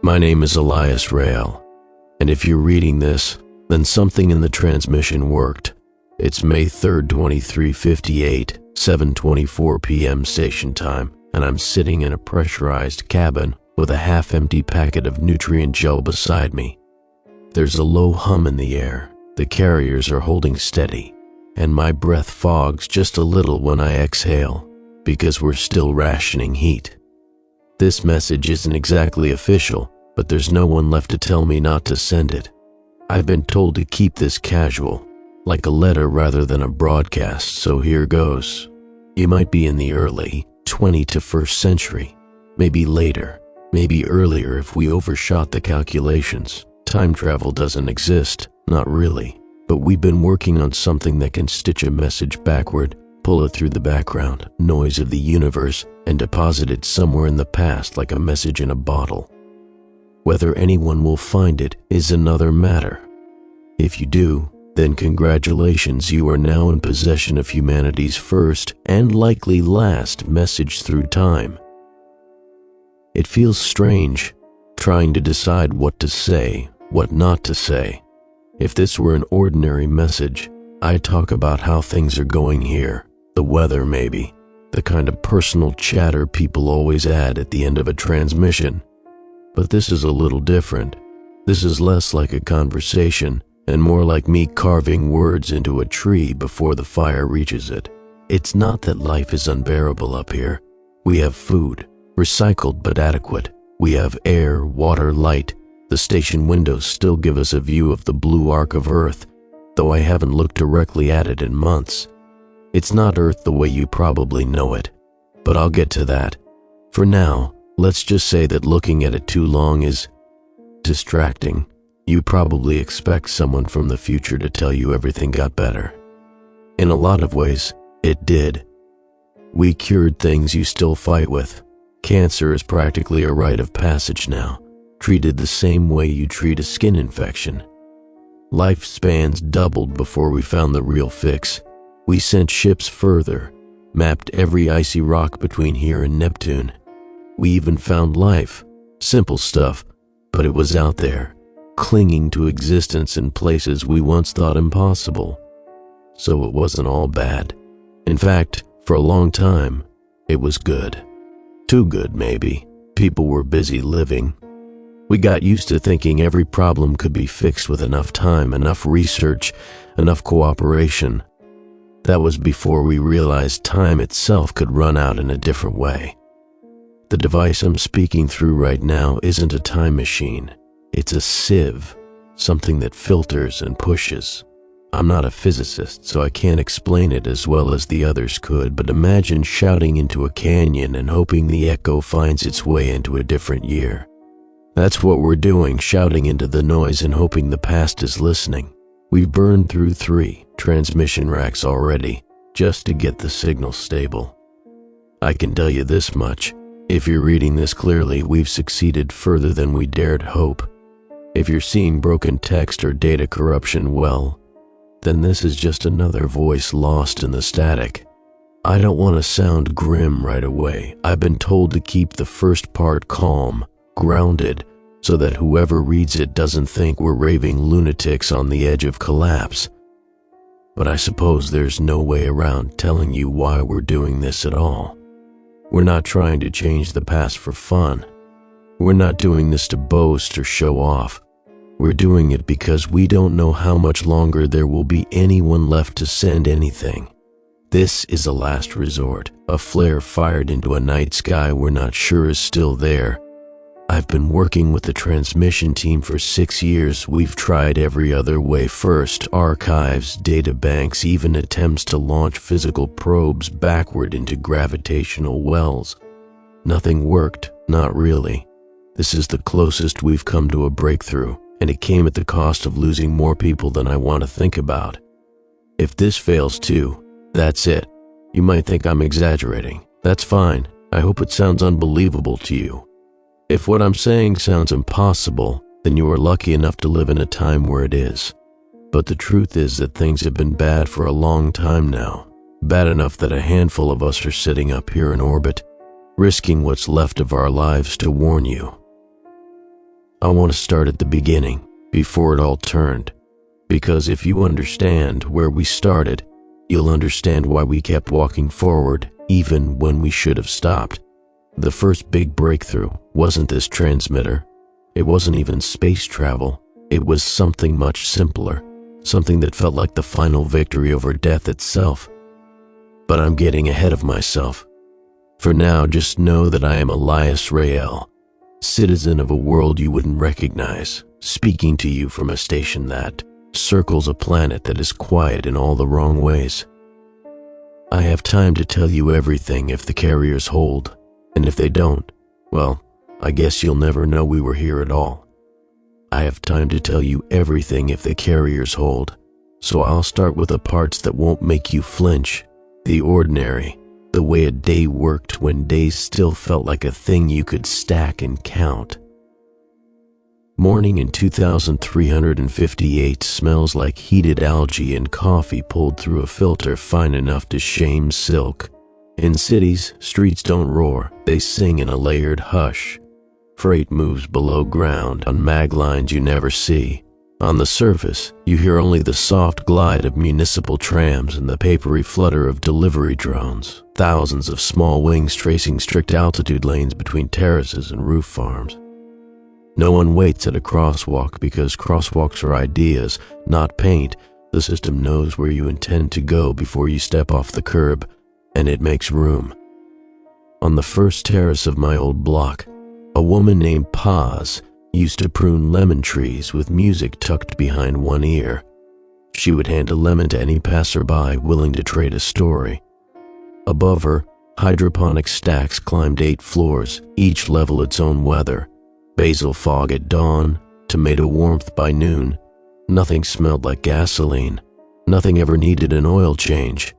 My name is Elias Rael, and if you're reading this, then something in the transmission worked. It's May 3rd, 2358, 7:24 p.m. station time, and I'm sitting in a pressurized cabin with a half-empty packet of nutrient gel beside me. There's a low hum in the air, the carriers are holding steady, and my breath fogs just a little when I exhale, because we're still rationing heat. This message isn't exactly official, but there's no one left to tell me not to send it. I've been told to keep this casual, like a letter rather than a broadcast, so here goes. You might be in the early 21st century, maybe later, maybe earlier if we overshot the calculations. Time travel doesn't exist, not really, but we've been working on something that can stitch a message backward, pull it through the background noise of the universe, and deposit it somewhere in the past like a message in a bottle. Whether anyone will find it is another matter. If you do, then congratulations, you are now in possession of humanity's first and likely last message through time. It feels strange, trying to decide what to say, what not to say. If this were an ordinary message, I'd talk about how things are going here, the weather maybe, the kind of personal chatter people always add at the end of a transmission. But this is a little different. This is less like a conversation and more like me carving words into a tree before the fire reaches it. It's not that life is unbearable up here. We have food, recycled but adequate. We have air, water, light. The station windows still give us a view of the blue arc of Earth, though I haven't looked directly at it in months. It's not Earth the way you probably know it, but I'll get to that. For now, let's just say that looking at it too long is distracting. You probably expect someone from the future to tell you everything got better. In a lot of ways, it did. We cured things you still fight with. Cancer is practically a rite of passage now, treated the same way you treat a skin infection. Lifespans doubled before we found the real fix. We sent ships further, mapped every icy rock between here and Neptune. We even found life, simple stuff, but it was out there, clinging to existence in places we once thought impossible. So it wasn't all bad. In fact, for a long time, it was good. Too good, maybe. People were busy living. We got used to thinking every problem could be fixed with enough time, enough research, enough cooperation. That was before we realized time itself could run out in a different way. The device I'm speaking through right now isn't a time machine. It's a sieve, something that filters and pushes. I'm not a physicist, so I can't explain it as well as the others could, but imagine shouting into a canyon and hoping the echo finds its way into a different year. That's what we're doing, shouting into the noise and hoping the past is listening. We've burned through 3 transmission racks already, just to get the signal stable. I can tell you this much. If you're reading this clearly, we've succeeded further than we dared hope. If you're seeing broken text or data corruption, well, then this is just another voice lost in the static. I don't want to sound grim right away. I've been told to keep the first part calm, grounded, so that whoever reads it doesn't think we're raving lunatics on the edge of collapse. But I suppose there's no way around telling you why we're doing this at all. We're not trying to change the past for fun. We're not doing this to boast or show off. We're doing it because we don't know how much longer there will be anyone left to send anything. This is a last resort, a flare fired into a night sky we're not sure is still there. I've been working with the transmission team for 6 years. We've tried every other way first, archives, data banks, even attempts to launch physical probes backward into gravitational wells. Nothing worked, not really. This is the closest we've come to a breakthrough, and it came at the cost of losing more people than I want to think about. If this fails too, that's it. You might think I'm exaggerating. That's fine. I hope it sounds unbelievable to you. If what I'm saying sounds impossible, then you are lucky enough to live in a time where it is. But the truth is that things have been bad for a long time now. Bad enough that a handful of us are sitting up here in orbit, risking what's left of our lives to warn you. I want to start at the beginning, before it all turned. Because if you understand where we started, you'll understand why we kept walking forward even when we should have stopped. The first big breakthrough wasn't this transmitter. It wasn't even space travel. It was something much simpler, something that felt like the final victory over death itself. But I'm getting ahead of myself. For now, just know that I am Elias Rael, citizen of a world you wouldn't recognize, speaking to you from a station that circles a planet that is quiet in all the wrong ways. I have time to tell you everything if the carriers hold, and if they don't, well, I guess you'll never know we were here at all. I have time to tell you everything if the carriers hold, so I'll start with the parts that won't make you flinch, the ordinary, the way a day worked when days still felt like a thing you could stack and count. Morning in 2358 smells like heated algae and coffee pulled through a filter fine enough to shame silk. In cities, streets don't roar, they sing in a layered hush. Freight moves below ground on mag lines you never see. On the surface, you hear only the soft glide of municipal trams and the papery flutter of delivery drones, thousands of small wings tracing strict altitude lanes between terraces and roof farms. No one waits at a crosswalk because crosswalks are ideas, not paint. The system knows where you intend to go before you step off the curb, and it makes room. On the first terrace of my old block, a woman named Paz used to prune lemon trees with music tucked behind one ear. She would hand a lemon to any passerby willing to trade a story. Above her, hydroponic stacks climbed 8 floors, each level its own weather. Basil fog at dawn, tomato warmth by noon. Nothing smelled like gasoline. Nothing ever needed an oil change.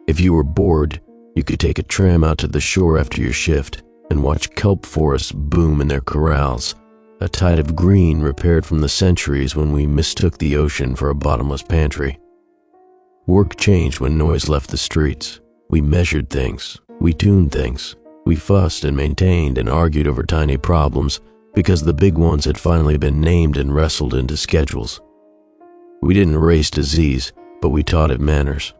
If you were bored, you could take a tram out to the shore after your shift and watch kelp forests boom in their corrals, a tide of green repaired from the centuries when we mistook the ocean for a bottomless pantry. Work changed when noise left the streets. We measured things, we tuned things, we fussed and maintained and argued over tiny problems because the big ones had finally been named and wrestled into schedules. We didn't erase disease, but we taught it manners.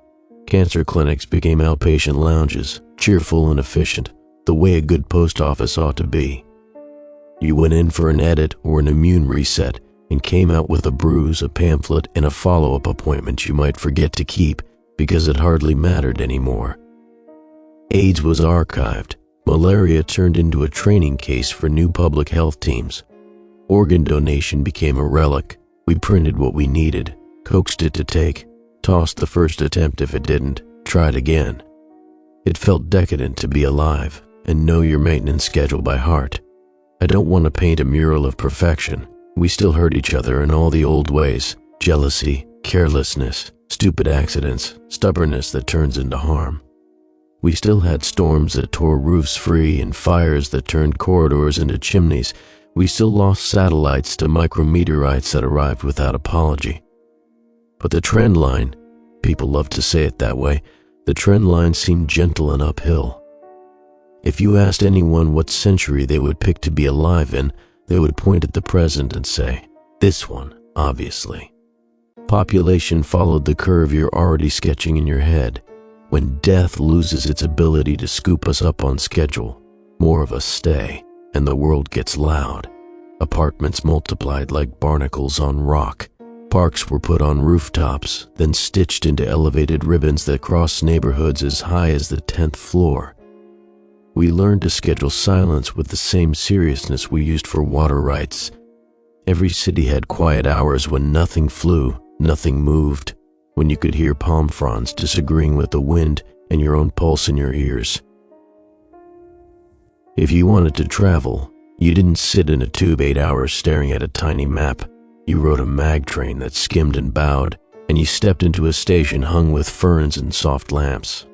Cancer clinics became outpatient lounges, cheerful and efficient, the way a good post office ought to be. You went in for an edit or an immune reset and came out with a bruise, a pamphlet, and a follow-up appointment you might forget to keep because it hardly mattered anymore. AIDS was archived. Malaria turned into a training case for new public health teams. Organ donation became a relic. We printed what we needed, coaxed it to take, tossed the first attempt if it didn't, tried again. It felt decadent to be alive and know your maintenance schedule by heart. I don't want to paint a mural of perfection. We still hurt each other in all the old ways: jealousy, carelessness, stupid accidents, stubbornness that turns into harm. We still had storms that tore roofs free and fires that turned corridors into chimneys. We still lost satellites to micrometeorites that arrived without apology. But the trend line, people love to say it that way, the trend line seemed gentle and uphill. If you asked anyone what century they would pick to be alive in, they would point at the present and say, this one, obviously. Population followed the curve you're already sketching in your head. When death loses its ability to scoop us up on schedule, more of us stay, and the world gets loud. Apartments multiplied like barnacles on rock. Parks were put on rooftops, then stitched into elevated ribbons that crossed neighborhoods as high as the 10th floor. We learned to schedule silence with the same seriousness we used for water rights. Every city had quiet hours when nothing flew, nothing moved, when you could hear palm fronds disagreeing with the wind and your own pulse in your ears. If you wanted to travel, you didn't sit in a tube 8 hours staring at a tiny map. You rode a mag train that skimmed and bowed, and you stepped into a station hung with ferns and soft lamps.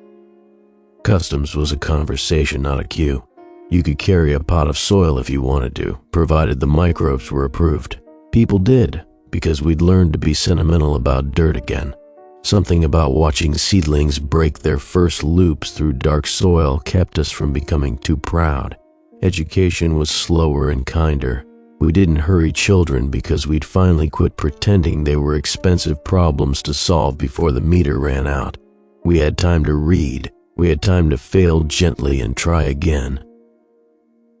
Customs was a conversation, not a queue. You could carry a pot of soil if you wanted to, provided the microbes were approved. People did, because we'd learned to be sentimental about dirt again. Something about watching seedlings break their first loops through dark soil kept us from becoming too proud. Education was slower and kinder. We didn't hurry children because we'd finally quit pretending they were expensive problems to solve before the meter ran out. We had time to read. We had time to fail gently and try again.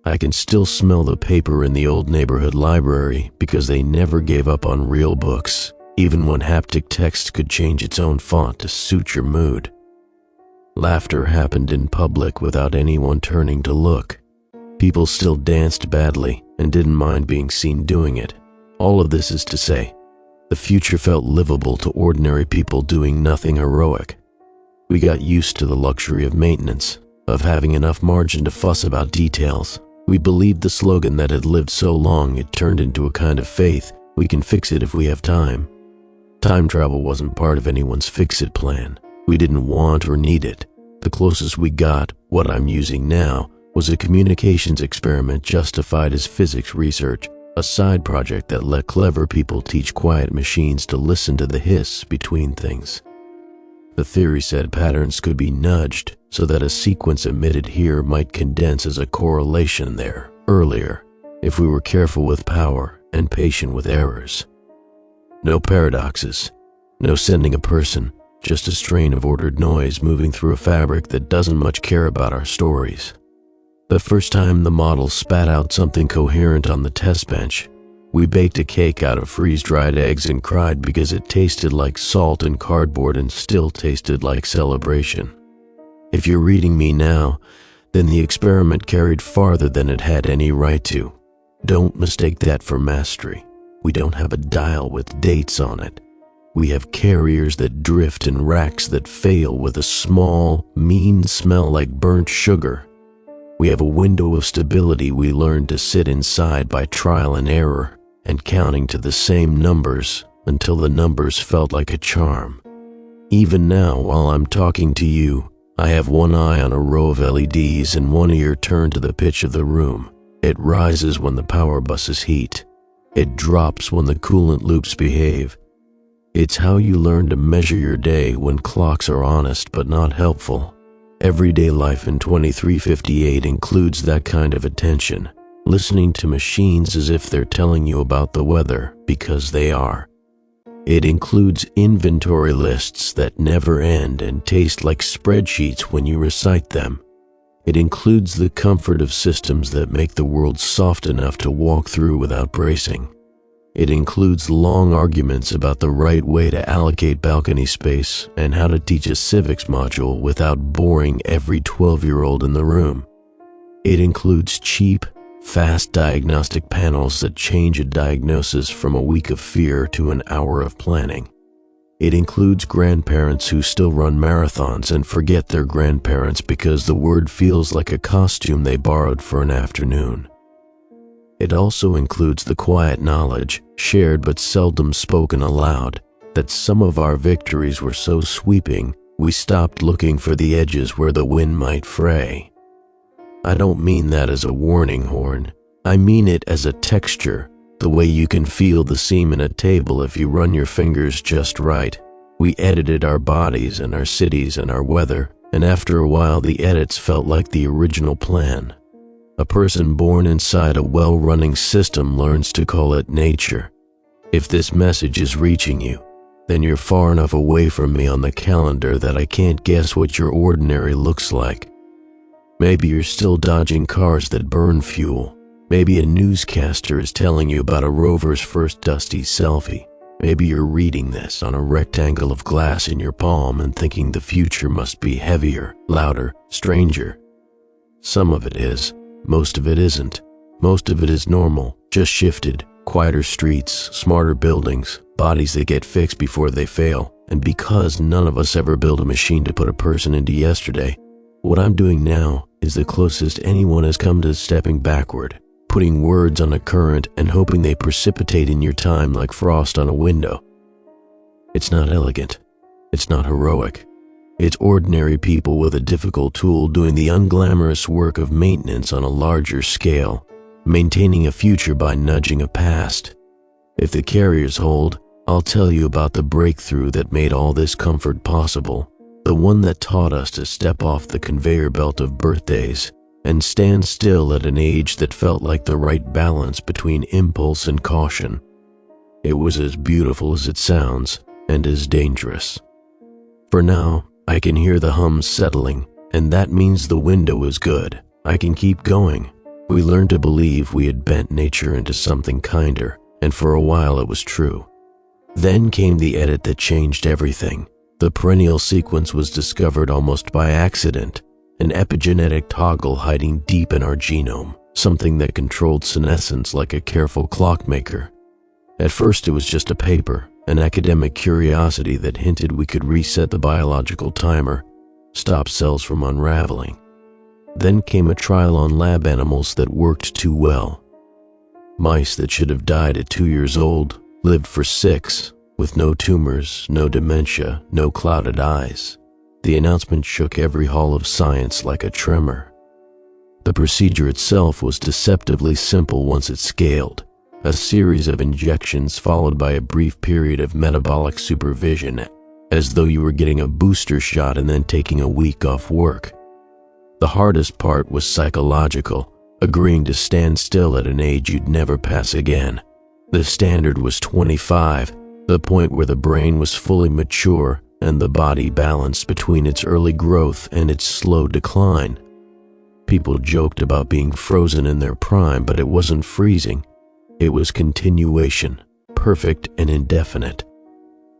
I can still smell the paper in the old neighborhood library because they never gave up on real books, even when haptic text could change its own font to suit your mood. Laughter happened in public without anyone turning to look. People still danced badly and didn't mind being seen doing it. All of this is to say, the future felt livable to ordinary people doing nothing heroic. We got used to the luxury of maintenance, of having enough margin to fuss about details. We believed the slogan that had lived so long it turned into a kind of faith: we can fix it if we have time. Time travel wasn't part of anyone's fix-it plan. We didn't want or need it. The closest we got, what I'm using now, was a communications experiment justified as physics research, a side project that let clever people teach quiet machines to listen to the hiss between things. The theory said patterns could be nudged so that a sequence emitted here might condense as a correlation there, earlier, if we were careful with power and patient with errors. No paradoxes, no sending a person, just a strain of ordered noise moving through a fabric that doesn't much care about our stories. The first time the model spat out something coherent on the test bench, we baked a cake out of freeze-dried eggs and cried because it tasted like salt and cardboard and still tasted like celebration. If you're reading me now, then the experiment carried farther than it had any right to. Don't mistake that for mastery. We don't have a dial with dates on it. We have carriers that drift and racks that fail with a small, mean smell like burnt sugar. We have a window of stability we learned to sit inside by trial and error and counting to the same numbers until the numbers felt like a charm. Even now, while I'm talking to you, I have one eye on a row of LEDs and one ear turned to the pitch of the room. It rises when the power buses heat. It drops when the coolant loops behave. It's how you learn to measure your day when clocks are honest but not helpful. Everyday life in 2358 includes that kind of attention, listening to machines as if they're telling you about the weather, because they are. It includes inventory lists that never end and taste like spreadsheets when you recite them. It includes the comfort of systems that make the world soft enough to walk through without bracing. It includes long arguments about the right way to allocate balcony space and how to teach a civics module without boring every 12-year-old in the room. It includes cheap, fast diagnostic panels that change a diagnosis from a week of fear to an hour of planning. It includes grandparents who still run marathons and forget their grandparents because the word feels like a costume they borrowed for an afternoon. It also includes the quiet knowledge, shared but seldom spoken aloud, that some of our victories were so sweeping, we stopped looking for the edges where the wind might fray. I don't mean that as a warning horn. I mean it as a texture, the way you can feel the seam in a table if you run your fingers just right. We edited our bodies and our cities and our weather, and after a while the edits felt like the original plan. A person born inside a well-running system learns to call it nature. If this message is reaching you, then you're far enough away from me on the calendar that I can't guess what your ordinary looks like. Maybe you're still dodging cars that burn fuel. Maybe a newscaster is telling you about a rover's first dusty selfie. Maybe you're reading this on a rectangle of glass in your palm and thinking the future must be heavier, louder, stranger. Some of it is. Most of it isn't. Most of it is normal, just shifted, quieter streets, smarter buildings, bodies that get fixed before they fail. And because none of us ever built a machine to put a person into yesterday, what I'm doing now is the closest anyone has come to stepping backward, putting words on a current and hoping they precipitate in your time like frost on a window. It's not elegant. It's not heroic. It's ordinary people with a difficult tool doing the unglamorous work of maintenance on a larger scale, maintaining a future by nudging a past. If the carriers hold, I'll tell you about the breakthrough that made all this comfort possible, the one that taught us to step off the conveyor belt of birthdays, and stand still at an age that felt like the right balance between impulse and caution. It was as beautiful as it sounds, and as dangerous. For now, I can hear the hums settling, and that means the window is good. I can keep going. We learned to believe we had bent nature into something kinder, and for a while it was true. Then came the edit that changed everything. The perennial sequence was discovered almost by accident, an epigenetic toggle hiding deep in our genome, something that controlled senescence like a careful clockmaker. At first it was just a paper, an academic curiosity that hinted we could reset the biological timer, stop cells from unraveling. Then came a trial on lab animals that worked too well. Mice that should have died at 2 years old lived for 6, with no tumors, no dementia, no clouded eyes. The announcement shook every hall of science like a tremor. The procedure itself was deceptively simple once it scaled, a series of injections followed by a brief period of metabolic supervision, as though you were getting a booster shot and then taking a week off work. The hardest part was psychological, agreeing to stand still at an age you'd never pass again. The standard was 25, the point where the brain was fully mature and the body balanced between its early growth and its slow decline. People joked about being frozen in their prime, but it wasn't freezing. It was continuation, perfect and indefinite.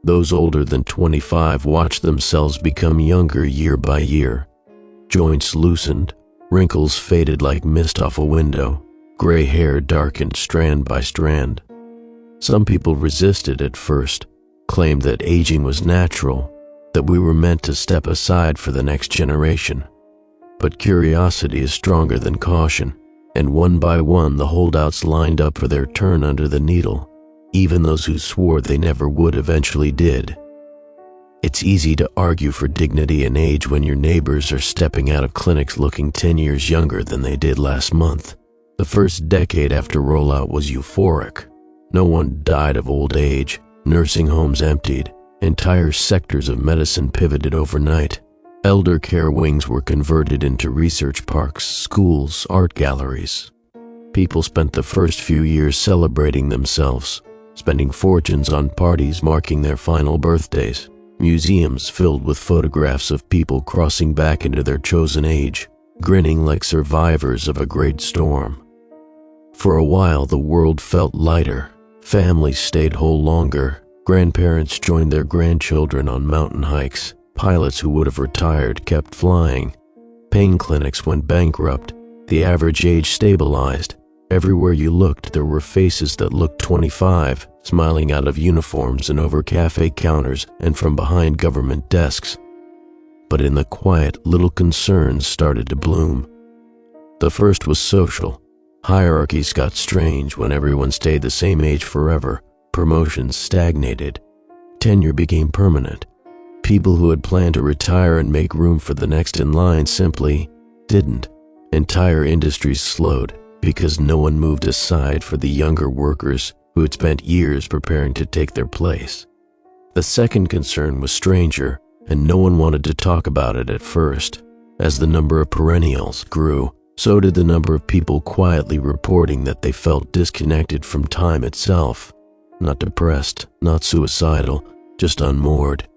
Those older than 25 watched themselves become younger year by year. Joints loosened, wrinkles faded like mist off a window, gray hair darkened strand by strand. Some people resisted at first, claimed that aging was natural, that we were meant to step aside for the next generation. But curiosity is stronger than caution, and one by one the holdouts lined up for their turn under the needle, even those who swore they never would eventually did. It's easy to argue for dignity and age when your neighbors are stepping out of clinics looking 10 years younger than they did last month. The first decade after rollout was euphoric. No one died of old age, nursing homes emptied, entire sectors of medicine pivoted overnight. Elder care wings were converted into research parks, schools, art galleries. People spent the first few years celebrating themselves, spending fortunes on parties marking their final birthdays, museums filled with photographs of people crossing back into their chosen age, grinning like survivors of a great storm. For a while, the world felt lighter. Families stayed whole longer. Grandparents joined their grandchildren on mountain hikes. Pilots who would have retired kept flying. Pain clinics went bankrupt. The average age stabilized. Everywhere you looked, there were faces that looked 25, smiling out of uniforms and over cafe counters and from behind government desks. But in the quiet, little concerns started to bloom. The first was social. Hierarchies got strange when everyone stayed the same age forever. Promotions stagnated. Tenure became permanent. People who had planned to retire and make room for the next in line simply didn't. Entire industries slowed because no one moved aside for the younger workers who had spent years preparing to take their place. The second concern was stranger, and no one wanted to talk about it at first. As the number of perennials grew, so did the number of people quietly reporting that they felt disconnected from time itself. Not depressed, not suicidal, just unmoored.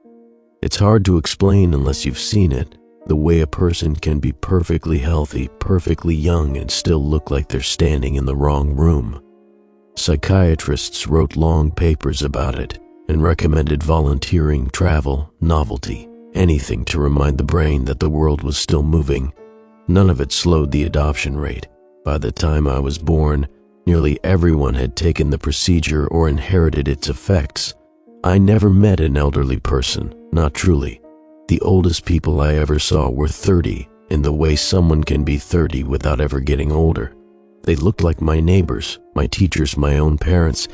It's hard to explain unless you've seen it, the way a person can be perfectly healthy, perfectly young, and still look like they're standing in the wrong room. Psychiatrists wrote long papers about it and recommended volunteering, travel, novelty, anything to remind the brain that the world was still moving. None of it slowed the adoption rate. By the time I was born, nearly everyone had taken the procedure or inherited its effects. I never met an elderly person, not truly. The oldest people I ever saw were 30, in the way someone can be 30 without ever getting older. They looked like my neighbors, my teachers, my own parents,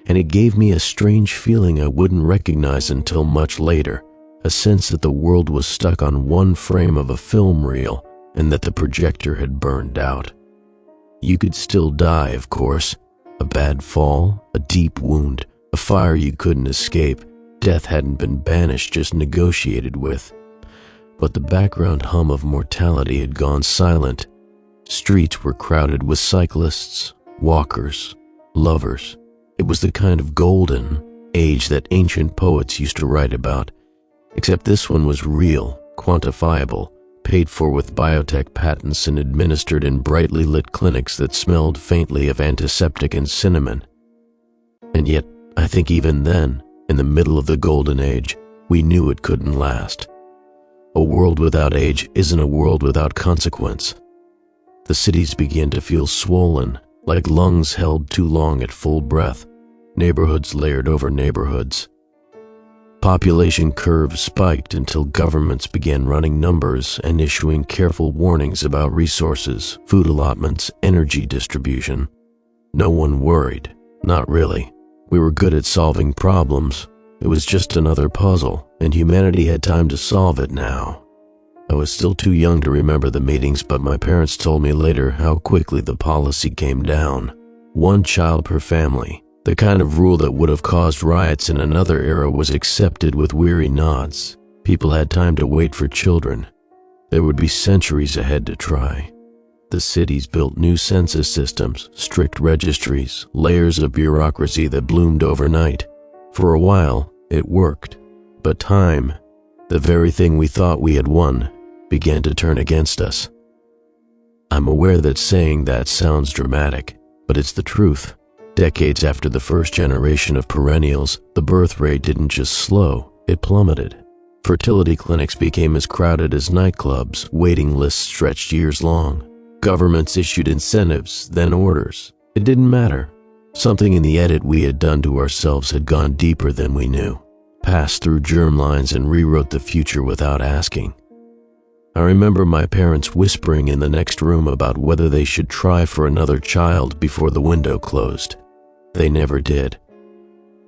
and it gave me a strange feeling I wouldn't recognize until much later, a sense that the world was stuck on one frame of a film reel and that the projector had burned out. You could still die, of course. A bad fall, a deep wound, a fire you couldn't escape. Death hadn't been banished, just negotiated with. But the background hum of mortality had gone silent. Streets were crowded with cyclists, walkers, lovers. It was the kind of golden age that ancient poets used to write about, except this one was real, quantifiable, paid for with biotech patents and administered in brightly lit clinics that smelled faintly of antiseptic and cinnamon. And yet, I think even then, in the middle of the golden age, we knew it couldn't last. A world without age isn't a world without consequence. The cities began to feel swollen, like lungs held too long at full breath, neighborhoods layered over neighborhoods. Population curves spiked until governments began running numbers and issuing careful warnings about resources, food allotments, energy distribution. No one worried, not really. We were good at solving problems. It was just another puzzle, and humanity had time to solve it now. I was still too young to remember the meetings, but my parents told me later how quickly the policy came down. 1 child per family. The kind of rule that would have caused riots in another era was accepted with weary nods. People had time to wait for children. There would be centuries ahead to try. The cities built new census systems, strict registries, layers of bureaucracy that bloomed overnight. For a while, it worked. But time, the very thing we thought we had won, began to turn against us. I'm aware that saying that sounds dramatic, but it's the truth. Decades after the first generation of perennials, the birth rate didn't just slow, it plummeted. Fertility clinics became as crowded as nightclubs, waiting lists stretched years long. Governments issued incentives, then orders. It didn't matter. Something in the edit we had done to ourselves had gone deeper than we knew, passed through germlines and rewrote the future without asking. I remember my parents whispering in the next room about whether they should try for another child before the window closed. They never did.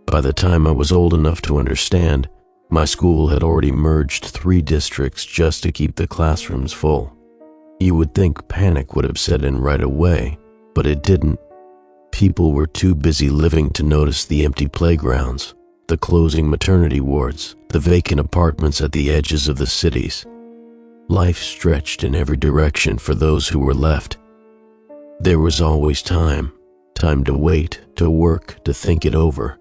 By the time I was old enough to understand, my school had already merged 3 districts just to keep the classrooms full. You would think panic would have set in right away, but it didn't. People were too busy living to notice the empty playgrounds, the closing maternity wards, the vacant apartments at the edges of the cities. Life stretched in every direction for those who were left. There was always time to wait, to work, to think it over.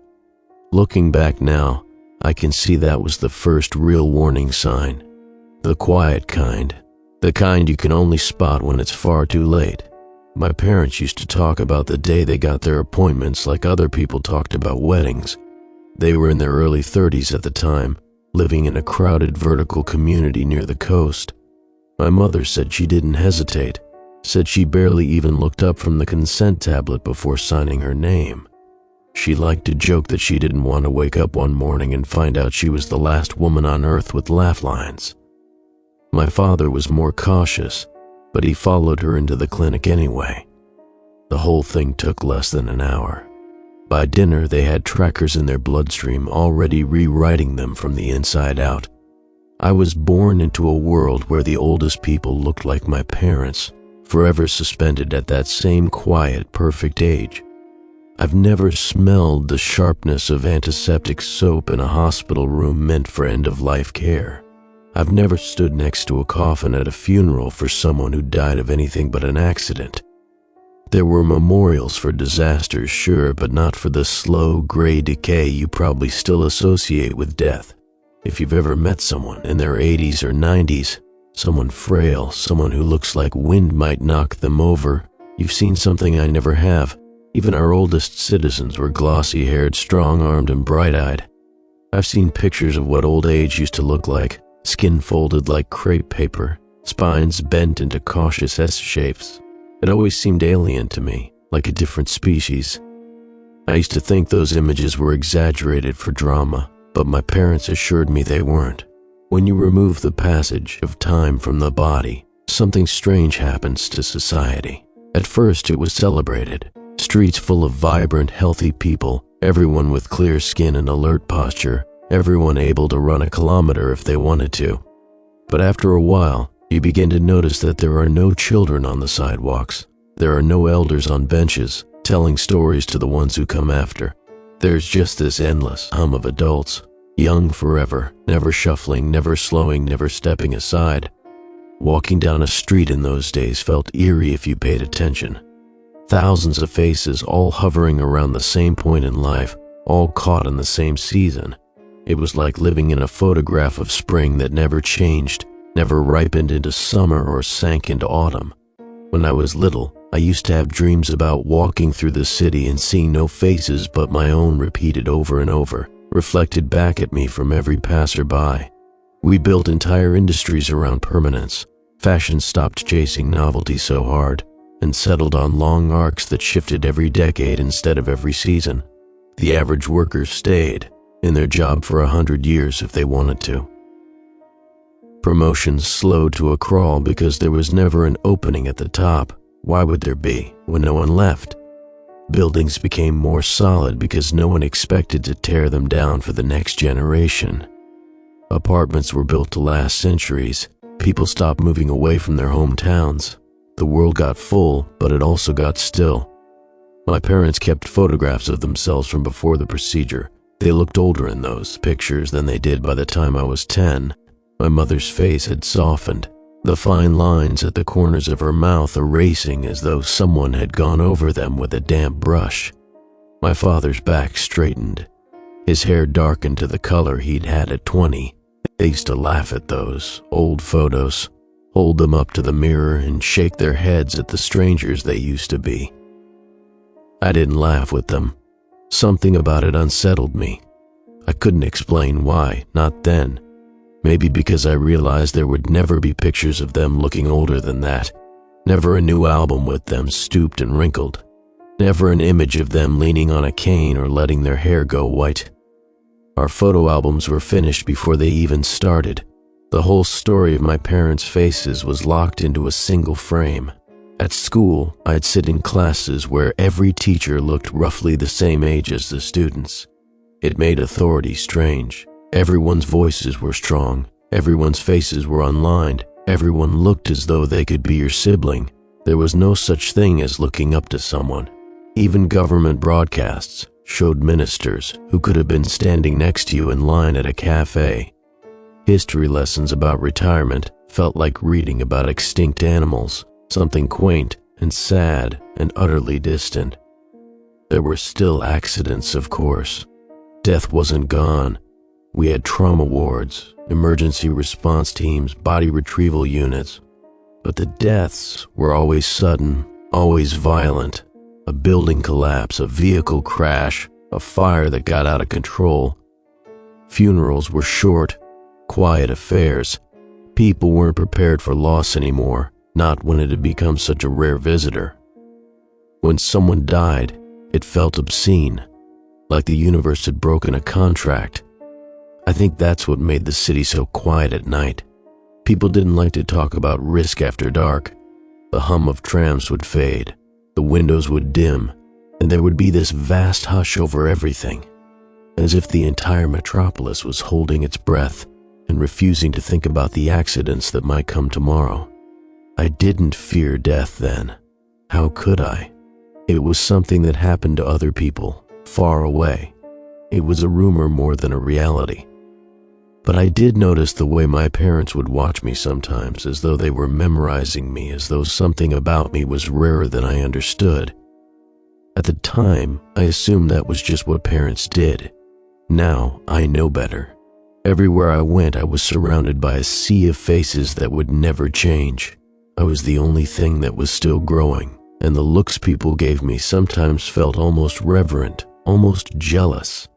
Looking back now, I can see that was the first real warning sign. The quiet kind. The kind you can only spot when it's far too late. My parents used to talk about the day they got their appointments like other people talked about weddings. They were in their early 30s at the time, living in a crowded vertical community near the coast. My mother said she didn't hesitate, said she barely even looked up from the consent tablet before signing her name. She liked to joke that she didn't want to wake up one morning and find out she was the last woman on earth with laugh lines. My father was more cautious, but he followed her into the clinic anyway. The whole thing took less than an hour. By dinner, they had trackers in their bloodstream already rewriting them from the inside out. I was born into a world where the oldest people looked like my parents, forever suspended at that same quiet, perfect age. I've never smelled the sharpness of antiseptic soap in a hospital room meant for end-of-life care. I've never stood next to a coffin at a funeral for someone who died of anything but an accident. There were memorials for disasters, sure, but not for the slow, gray decay you probably still associate with death. If you've ever met someone in their 80s or 90s, someone frail, someone who looks like wind might knock them over, you've seen something I never have. Even our oldest citizens were glossy-haired, strong-armed, and bright-eyed. I've seen pictures of what old age used to look like, skin folded like crepe paper, spines bent into cautious S-shapes. It always seemed alien to me, like a different species. I used to think those images were exaggerated for drama, but my parents assured me they weren't. When you remove the passage of time from the body, something strange happens to society. At first, it was celebrated. Streets full of vibrant, healthy people, everyone with clear skin and alert posture, everyone able to run a kilometer if they wanted to. But after a while, you begin to notice that there are no children on the sidewalks. There are no elders on benches, telling stories to the ones who come after. There's just this endless hum of adults, young forever, never shuffling, never slowing, never stepping aside. Walking down a street in those days felt eerie if you paid attention. Thousands of faces all hovering around the same point in life, all caught in the same season. It was like living in a photograph of spring that never changed, never ripened into summer or sank into autumn. When I was little, I used to have dreams about walking through the city and seeing no faces but my own repeated over and over, reflected back at me from every passerby. We built entire industries around permanence. Fashion stopped chasing novelty so hard and settled on long arcs that shifted every decade instead of every season. The average worker stayed in their job for 100 years if they wanted to. Promotions slowed to a crawl because there was never an opening at the top. Why would there be when no one left? Buildings became more solid because no one expected to tear them down for the next generation. Apartments were built to last centuries. People stopped moving away from their hometowns. The world got full, but it also got still. My parents kept photographs of themselves from before the procedure. They looked older in those pictures than they did by the time I was 10. My mother's face had softened, the fine lines at the corners of her mouth erasing as though someone had gone over them with a damp brush. My father's back straightened. His hair darkened to the color he'd had at 20. They used to laugh at those old photos, hold them up to the mirror and shake their heads at the strangers they used to be. I didn't laugh with them. Something about it unsettled me. I couldn't explain why, not then. Maybe because I realized there would never be pictures of them looking older than that. Never a new album with them stooped and wrinkled. Never an image of them leaning on a cane or letting their hair go white. Our photo albums were finished before they even started. The whole story of my parents' faces was locked into a single frame. At school, I'd sit in classes where every teacher looked roughly the same age as the students. It made authority strange. Everyone's voices were strong. Everyone's faces were unlined. Everyone looked as though they could be your sibling. There was no such thing as looking up to someone. Even government broadcasts showed ministers who could have been standing next to you in line at a cafe. History lessons about retirement felt like reading about extinct animals, something quaint and sad and utterly distant. There were still accidents, of course. Death wasn't gone. We had trauma wards, emergency response teams, body retrieval units. But the deaths were always sudden, always violent. A building collapse, a vehicle crash, a fire that got out of control. Funerals were short, quiet affairs. People weren't prepared for loss anymore, not when it had become such a rare visitor. When someone died, it felt obscene, like the universe had broken a contract. I think that's what made the city so quiet at night. People didn't like to talk about risk after dark. The hum of trams would fade, the windows would dim, and there would be this vast hush over everything, as if the entire metropolis was holding its breath and refusing to think about the accidents that might come tomorrow. I didn't fear death then. How could I? It was something that happened to other people, far away. It was a rumor more than a reality. But I did notice the way my parents would watch me sometimes, as though they were memorizing me, as though something about me was rarer than I understood. At the time, I assumed that was just what parents did. Now, I know better. Everywhere I went, I was surrounded by a sea of faces that would never change. I was the only thing that was still growing, and the looks people gave me sometimes felt almost reverent, almost jealous.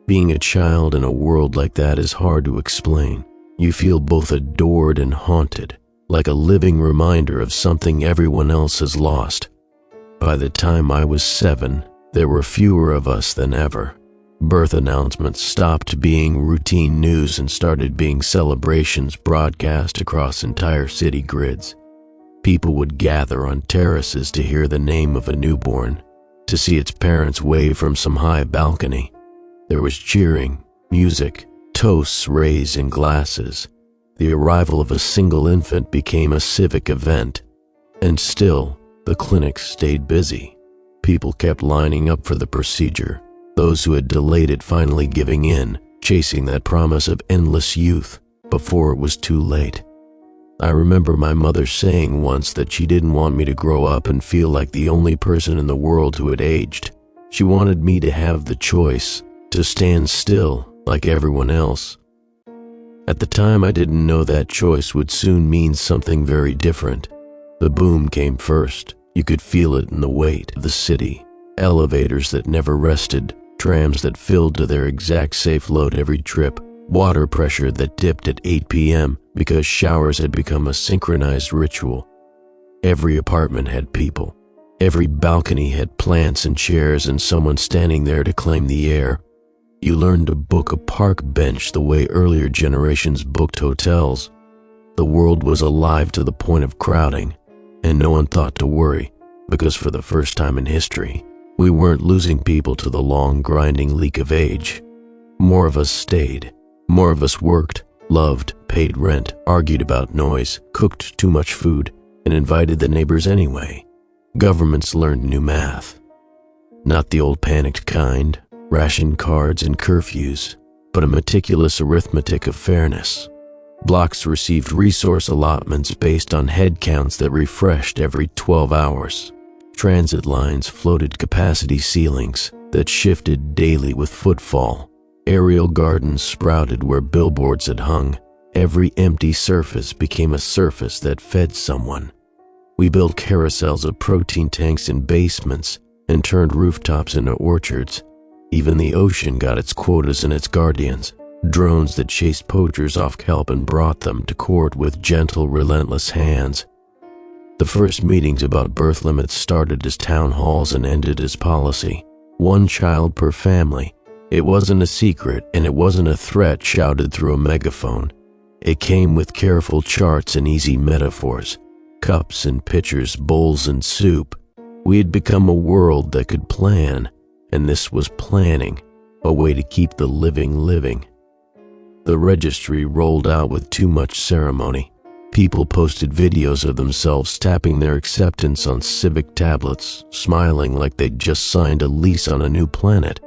Being a child in a world like that is hard to explain. You feel both adored and haunted, like a living reminder of something everyone else has lost. By the time I was 7, there were fewer of us than ever. Birth announcements stopped being routine news and started being celebrations broadcast across entire city grids. People would gather on terraces to hear the name of a newborn, to see its parents wave from some high balcony. There was cheering, music, toasts raised in glasses. The arrival of a single infant became a civic event. And still, the clinics stayed busy. People kept lining up for the procedure, those who had delayed it finally giving in, chasing that promise of endless youth before it was too late. I remember my mother saying once that she didn't want me to grow up and feel like the only person in the world who had aged. She wanted me to have the choice, to stand still like everyone else. At the time, I didn't know that choice would soon mean something very different. The boom came first. You could feel it in the weight of the city. Elevators that never rested, trams that filled to their exact safe load every trip, water pressure that dipped at 8 p.m. because showers had become a synchronized ritual. Every apartment had people. Every balcony had plants and chairs and someone standing there to claim the air. You learned to book a park bench the way earlier generations booked hotels. The world was alive to the point of crowding, and no one thought to worry, because for the first time in history, we weren't losing people to the long, grinding leak of age. More of us stayed. More of us worked, loved, paid rent, argued about noise, cooked too much food, and invited the neighbors anyway. Governments learned new math. Not the old panicked kind, ration cards and curfews, but a meticulous arithmetic of fairness. Blocks received resource allotments based on head counts that refreshed every 12 hours. Transit lines floated capacity ceilings that shifted daily with footfall. Aerial gardens sprouted where billboards had hung. Every empty surface became a surface that fed someone. We built carousels of protein tanks in basements and turned rooftops into orchards. Even the ocean got its quotas and its guardians, drones that chased poachers off kelp and brought them to court with gentle, relentless hands. The first meetings about birth limits started as town halls and ended as policy. 1 child per family. It wasn't a secret, and it wasn't a threat shouted through a megaphone. It came with careful charts and easy metaphors, cups and pitchers, bowls and soup. We had become a world that could plan, and this was planning, a way to keep the living living. The registry rolled out with too much ceremony. People posted videos of themselves tapping their acceptance on civic tablets, smiling like they'd just signed a lease on a new planet.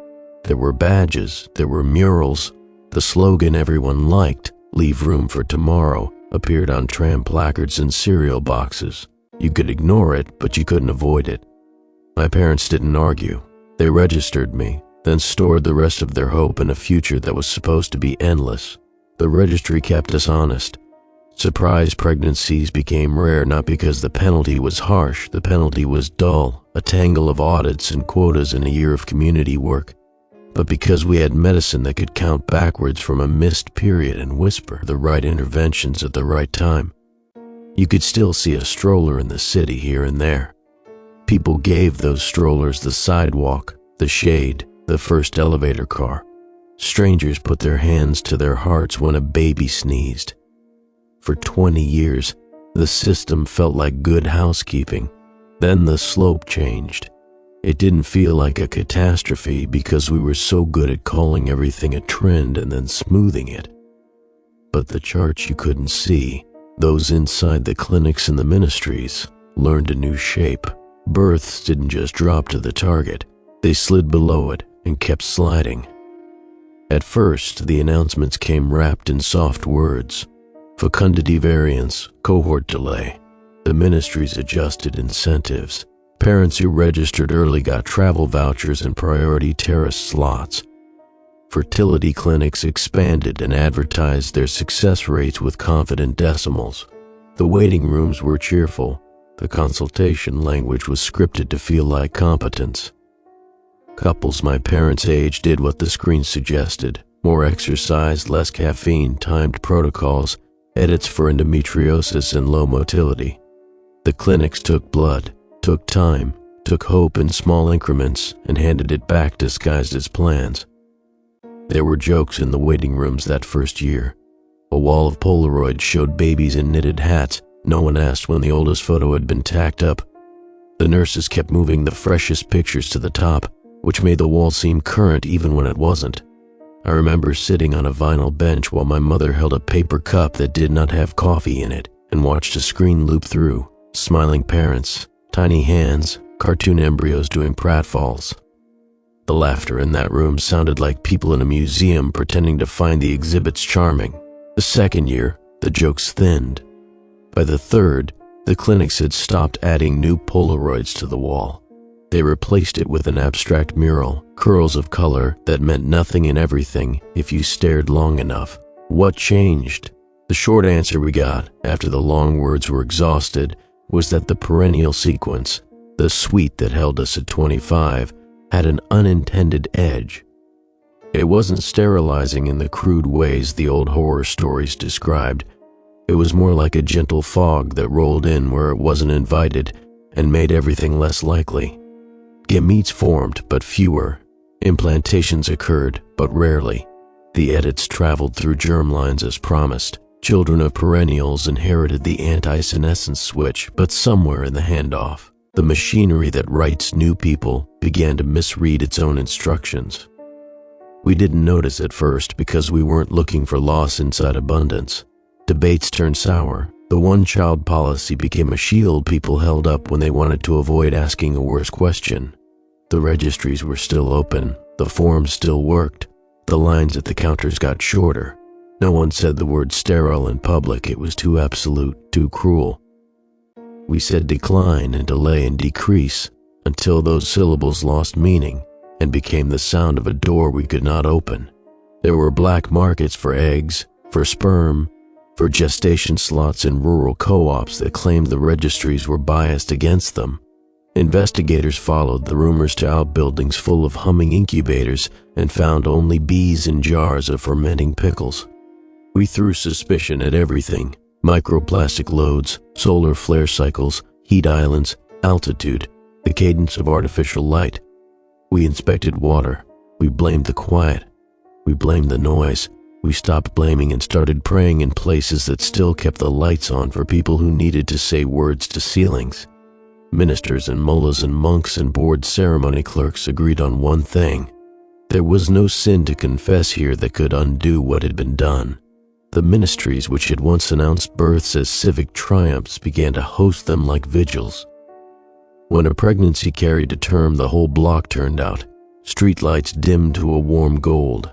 There were badges, there were murals. The slogan everyone liked, "Leave room for tomorrow," appeared on tram placards and cereal boxes. You could ignore it, but you couldn't avoid it. My parents didn't argue. They registered me, then stored the rest of their hope in a future that was supposed to be endless. The registry kept us honest. Surprise pregnancies became rare not because the penalty was harsh, the penalty was dull, a tangle of audits and quotas and a year of community work, but because we had medicine that could count backwards from a missed period and whisper the right interventions at the right time. You could still see a stroller in the city here and there. People gave those strollers the sidewalk, the shade, the first elevator car. Strangers put their hands to their hearts when a baby sneezed. For 20 years, the system felt like good housekeeping. Then the slope changed. It didn't feel like a catastrophe because we were so good at calling everything a trend and then smoothing it. But the charts you couldn't see, those inside the clinics and the ministries, learned a new shape. Births didn't just drop to the target. They slid below it and kept sliding. At first, the announcements came wrapped in soft words. Fecundity variance, cohort delay. The ministries adjusted incentives. Parents who registered early got travel vouchers and priority terrace slots. Fertility clinics expanded and advertised their success rates with confident decimals. The waiting rooms were cheerful. The consultation language was scripted to feel like competence. Couples my parents' age did what the screen suggested. More exercise, less caffeine, timed protocols, edits for endometriosis and low motility. The clinics took blood, took time, took hope in small increments, and handed it back disguised as plans. There were jokes in the waiting rooms that first year. A wall of Polaroids showed babies in knitted hats. No one asked when the oldest photo had been tacked up. The nurses kept moving the freshest pictures to the top, which made the wall seem current even when it wasn't. I remember sitting on a vinyl bench while my mother held a paper cup that did not have coffee in it and watched a screen loop through, smiling parents, tiny hands, cartoon embryos doing pratfalls. The laughter in that room sounded like people in a museum pretending to find the exhibits charming. The second year, the jokes thinned. By the third, the clinics had stopped adding new Polaroids to the wall. They replaced it with an abstract mural, curls of color that meant nothing and everything if you stared long enough. What changed? The short answer we got, after the long words were exhausted, was that the perennial sequence, the suite that held us at 25, had an unintended edge. It wasn't sterilizing in the crude ways the old horror stories described. It was more like a gentle fog that rolled in where it wasn't invited and made everything less likely. Gametes formed, but fewer. Implantations occurred, but rarely. The edits traveled through germlines as promised. Children of perennials inherited the anti-senescence switch, but somewhere in the handoff, the machinery that writes new people began to misread its own instructions. We didn't notice at first because we weren't looking for loss inside abundance. Debates turned sour. The one-child policy became a shield people held up when they wanted to avoid asking a worse question. The registries were still open. The forms still worked. The lines at the counters got shorter. No one said the word sterile in public. It was too absolute, too cruel. We said decline and delay and decrease until those syllables lost meaning and became the sound of a door we could not open. There were black markets for eggs, for sperm, for gestation slots in rural co-ops that claimed the registries were biased against them. Investigators followed the rumors to outbuildings full of humming incubators and found only bees in jars of fermenting pickles. We threw suspicion at everything: microplastic loads, solar flare cycles, heat islands, altitude, the cadence of artificial light. We inspected water. We blamed the quiet. We blamed the noise. We stopped blaming and started praying in places that still kept the lights on for people who needed to say words to ceilings. Ministers and mullahs and monks and board ceremony clerks agreed on one thing: there was no sin to confess here that could undo what had been done. The ministries, which had once announced births as civic triumphs, began to host them like vigils. When a pregnancy carried to term, the whole block turned out, streetlights dimmed to a warm gold.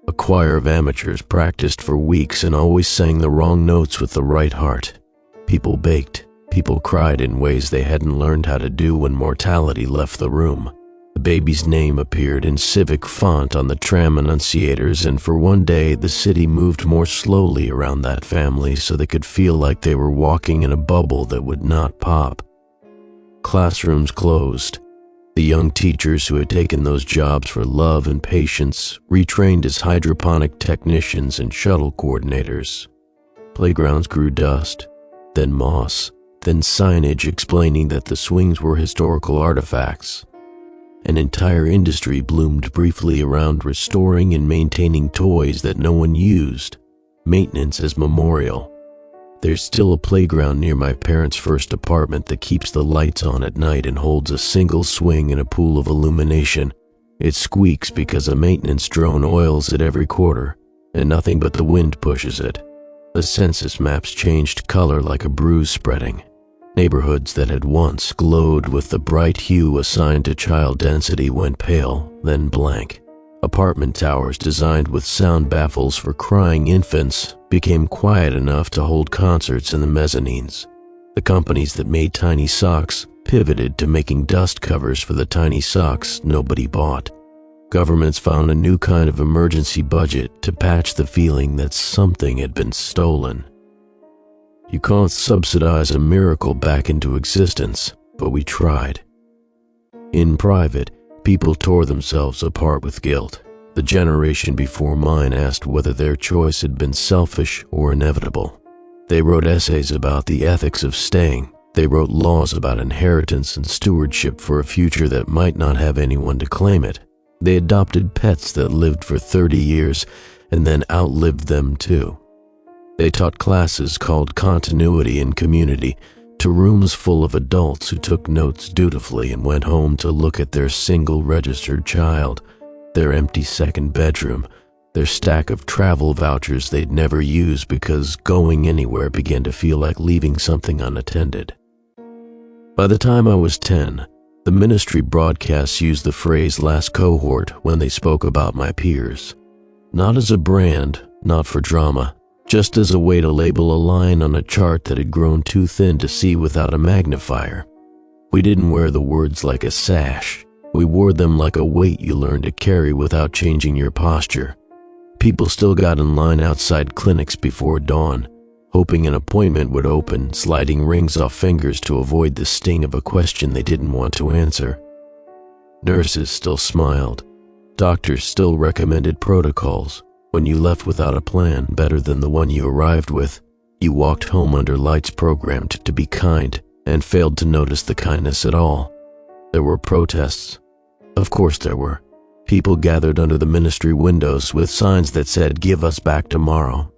A choir of amateurs practiced for weeks and always sang the wrong notes with the right heart. People baked. People cried in ways they hadn't learned how to do when mortality left the room. The baby's name appeared in civic font on the tram annunciators, and for one day the city moved more slowly around that family so they could feel like they were walking in a bubble that would not pop. Classrooms closed. The young teachers who had taken those jobs for love and patience retrained as hydroponic technicians and shuttle coordinators. Playgrounds grew dust, then moss, then signage explaining that the swings were historical artifacts. An entire industry bloomed briefly around restoring and maintaining toys that no one used, maintenance as memorial. There's still a playground near my parents' first apartment that keeps the lights on at night and holds a single swing and a pool of illumination. It squeaks because a maintenance drone oils it every quarter, and nothing but the wind pushes it. The census maps changed color like a bruise spreading. Neighborhoods that had once glowed with the bright hue assigned to child density went pale, then blank. Apartment towers designed with sound baffles for crying infants became quiet enough to hold concerts in the mezzanines. The companies that made tiny socks pivoted to making dust covers for the tiny socks nobody bought. Governments found a new kind of emergency budget to patch the feeling that something had been stolen. You can't subsidize a miracle back into existence, but we tried. In private, people tore themselves apart with guilt. The generation before mine asked whether their choice had been selfish or inevitable. They wrote essays about the ethics of staying. They wrote laws about inheritance and stewardship for a future that might not have anyone to claim it. They adopted pets that lived for 30 years and then outlived them too. They taught classes called Continuity and Community to rooms full of adults who took notes dutifully and went home to look at their single registered child, their empty second bedroom, their stack of travel vouchers they'd never use because going anywhere began to feel like leaving something unattended. By the time I was 10, the ministry broadcasts used the phrase last cohort when they spoke about my peers. Not as a brand, not for drama, just as a way to label a line on a chart that had grown too thin to see without a magnifier. We didn't wear the words like a sash. We wore them like a weight you learn to carry without changing your posture. People still got in line outside clinics before dawn, hoping an appointment would open, sliding rings off fingers to avoid the sting of a question they didn't want to answer. Nurses still smiled. Doctors still recommended protocols. When you left without a plan better than the one you arrived with, you walked home under lights programmed to be kind and failed to notice the kindness at all. There were protests. Of course there were. People gathered under the ministry windows with signs that said, "Give us back tomorrow."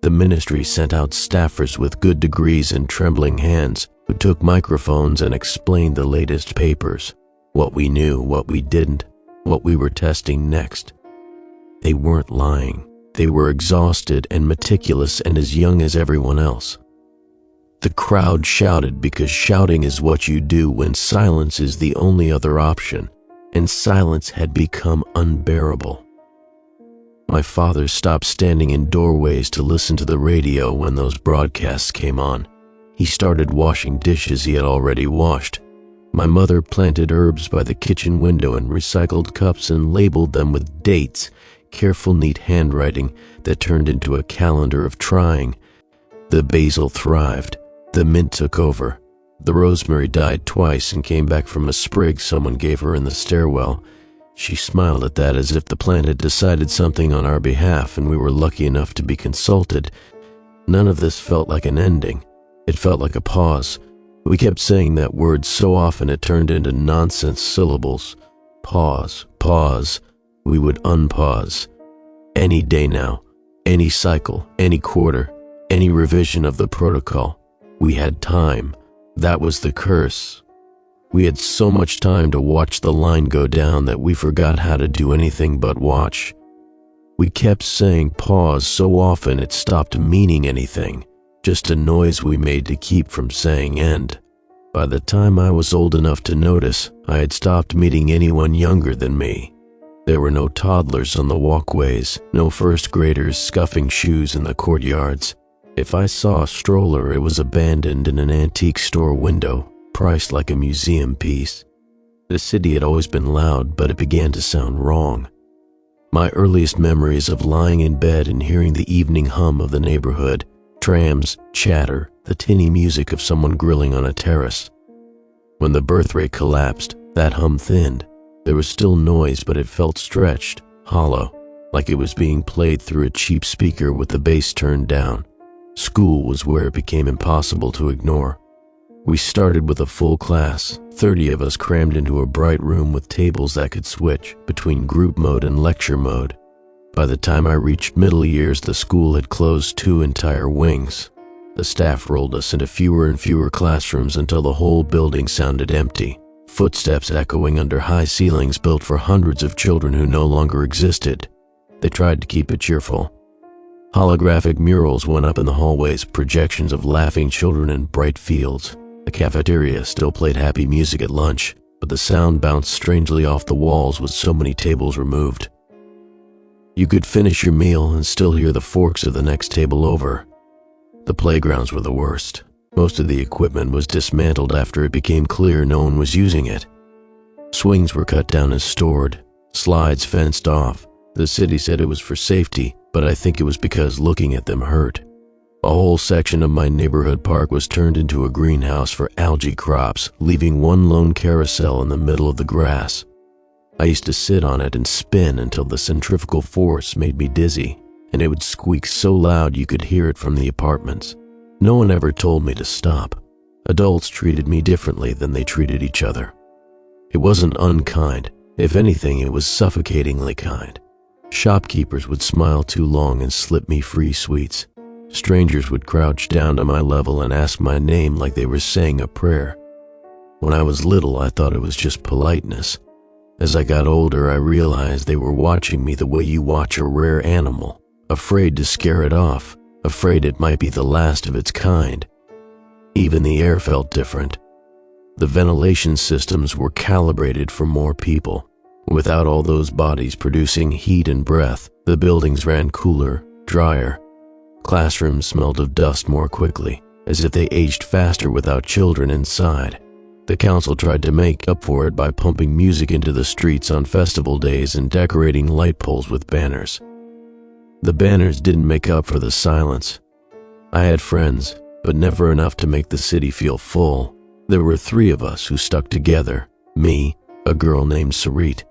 The ministry sent out staffers with good degrees and trembling hands who took microphones and explained the latest papers, what we knew, what we didn't, what we were testing next. They weren't lying. They were exhausted and meticulous and as young as everyone else. The crowd shouted because shouting is what you do when silence is the only other option, and silence had become unbearable. My father stopped standing in doorways to listen to the radio when those broadcasts came on. He started washing dishes he had already washed. My mother planted herbs by the kitchen window and recycled cups and labeled them with dates, careful, neat handwriting that turned into a calendar of trying. The basil thrived. The mint took over. The rosemary died twice and came back from a sprig someone gave her in the stairwell. She smiled at that as if the plant had decided something on our behalf and we were lucky enough to be consulted. None of this felt like an ending. It felt like a pause. We kept saying that word so often it turned into nonsense syllables. Pause, pause. We would unpause. Any day now, any cycle, any quarter, any revision of the protocol. We had time. That was the curse. We had so much time to watch the line go down that we forgot how to do anything but watch. We kept saying pause so often it stopped meaning anything, just a noise we made to keep from saying end. By the time I was old enough to notice, I had stopped meeting anyone younger than me. There were no toddlers on the walkways, no first graders scuffing shoes in the courtyards. If I saw a stroller, it was abandoned in an antique store window, priced like a museum piece. The city had always been loud, but it began to sound wrong. My earliest memories of lying in bed and hearing the evening hum of the neighborhood, trams, chatter, the tinny music of someone grilling on a terrace. When the birth rate collapsed, that hum thinned. There was still noise, but it felt stretched, hollow, like it was being played through a cheap speaker with the bass turned down. School was where it became impossible to ignore. We started with a full class, 30 of us crammed into a bright room with tables that could switch between group mode and lecture mode. By the time I reached middle years, the school had closed 2 entire wings. The staff rolled us into fewer and fewer classrooms until the whole building sounded empty, footsteps echoing under high ceilings built for hundreds of children who no longer existed. They tried to keep it cheerful. Holographic murals went up in the hallways, projections of laughing children in bright fields. The cafeteria still played happy music at lunch, but the sound bounced strangely off the walls with so many tables removed. You could finish your meal and still hear the forks of the next table over. The playgrounds were the worst. Most of the equipment was dismantled after it became clear no one was using it. Swings were cut down and stored, slides fenced off. The city said it was for safety, but I think it was because looking at them hurt. A whole section of my neighborhood park was turned into a greenhouse for algae crops, leaving one lone carousel in the middle of the grass. I used to sit on it and spin until the centrifugal force made me dizzy, and it would squeak so loud you could hear it from the apartments. No one ever told me to stop. Adults treated me differently than they treated each other. It wasn't unkind. If anything, it was suffocatingly kind. Shopkeepers would smile too long and slip me free sweets. Strangers would crouch down to my level and ask my name like they were saying a prayer. When I was little, I thought it was just politeness. As I got older, I realized they were watching me the way you watch a rare animal, afraid to scare it off, afraid it might be the last of its kind. Even the air felt different. The ventilation systems were calibrated for more people. Without all those bodies producing heat and breath, the buildings ran cooler, drier. Classrooms smelled of dust more quickly, as if they aged faster without children inside. The council tried to make up for it by pumping music into the streets on festival days and decorating light poles with banners. The banners didn't make up for the silence. I had friends, but never enough to make the city feel full. There were 3 of us who stuck together: me, a girl named Sarit,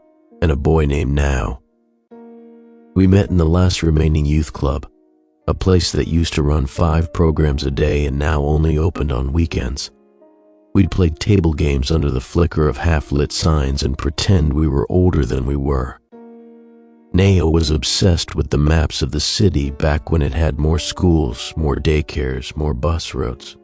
and a boy named Now. We met in the last remaining youth club, a place that used to run 5 programs a day and now only opened on weekends. We'd play table games under the flicker of half-lit signs and pretend we were older than we were. Nao was obsessed with the maps of the city back when it had more schools, more daycares, more bus routes.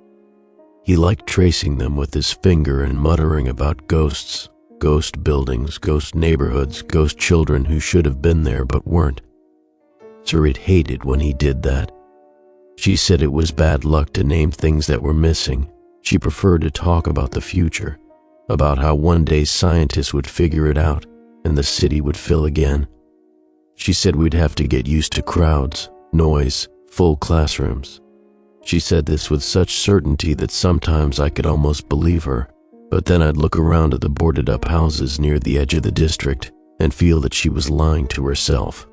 He liked tracing them with his finger and muttering about ghosts, ghost buildings, ghost neighborhoods, ghost children who should have been there but weren't. Sarit hated when he did that. She said it was bad luck to name things that were missing. She preferred to talk about the future, about how one day scientists would figure it out and the city would fill again. She said we'd have to get used to crowds, noise, full classrooms. She said this with such certainty that sometimes I could almost believe her, but then I'd look around at the boarded-up houses near the edge of the district and feel that she was lying to herself.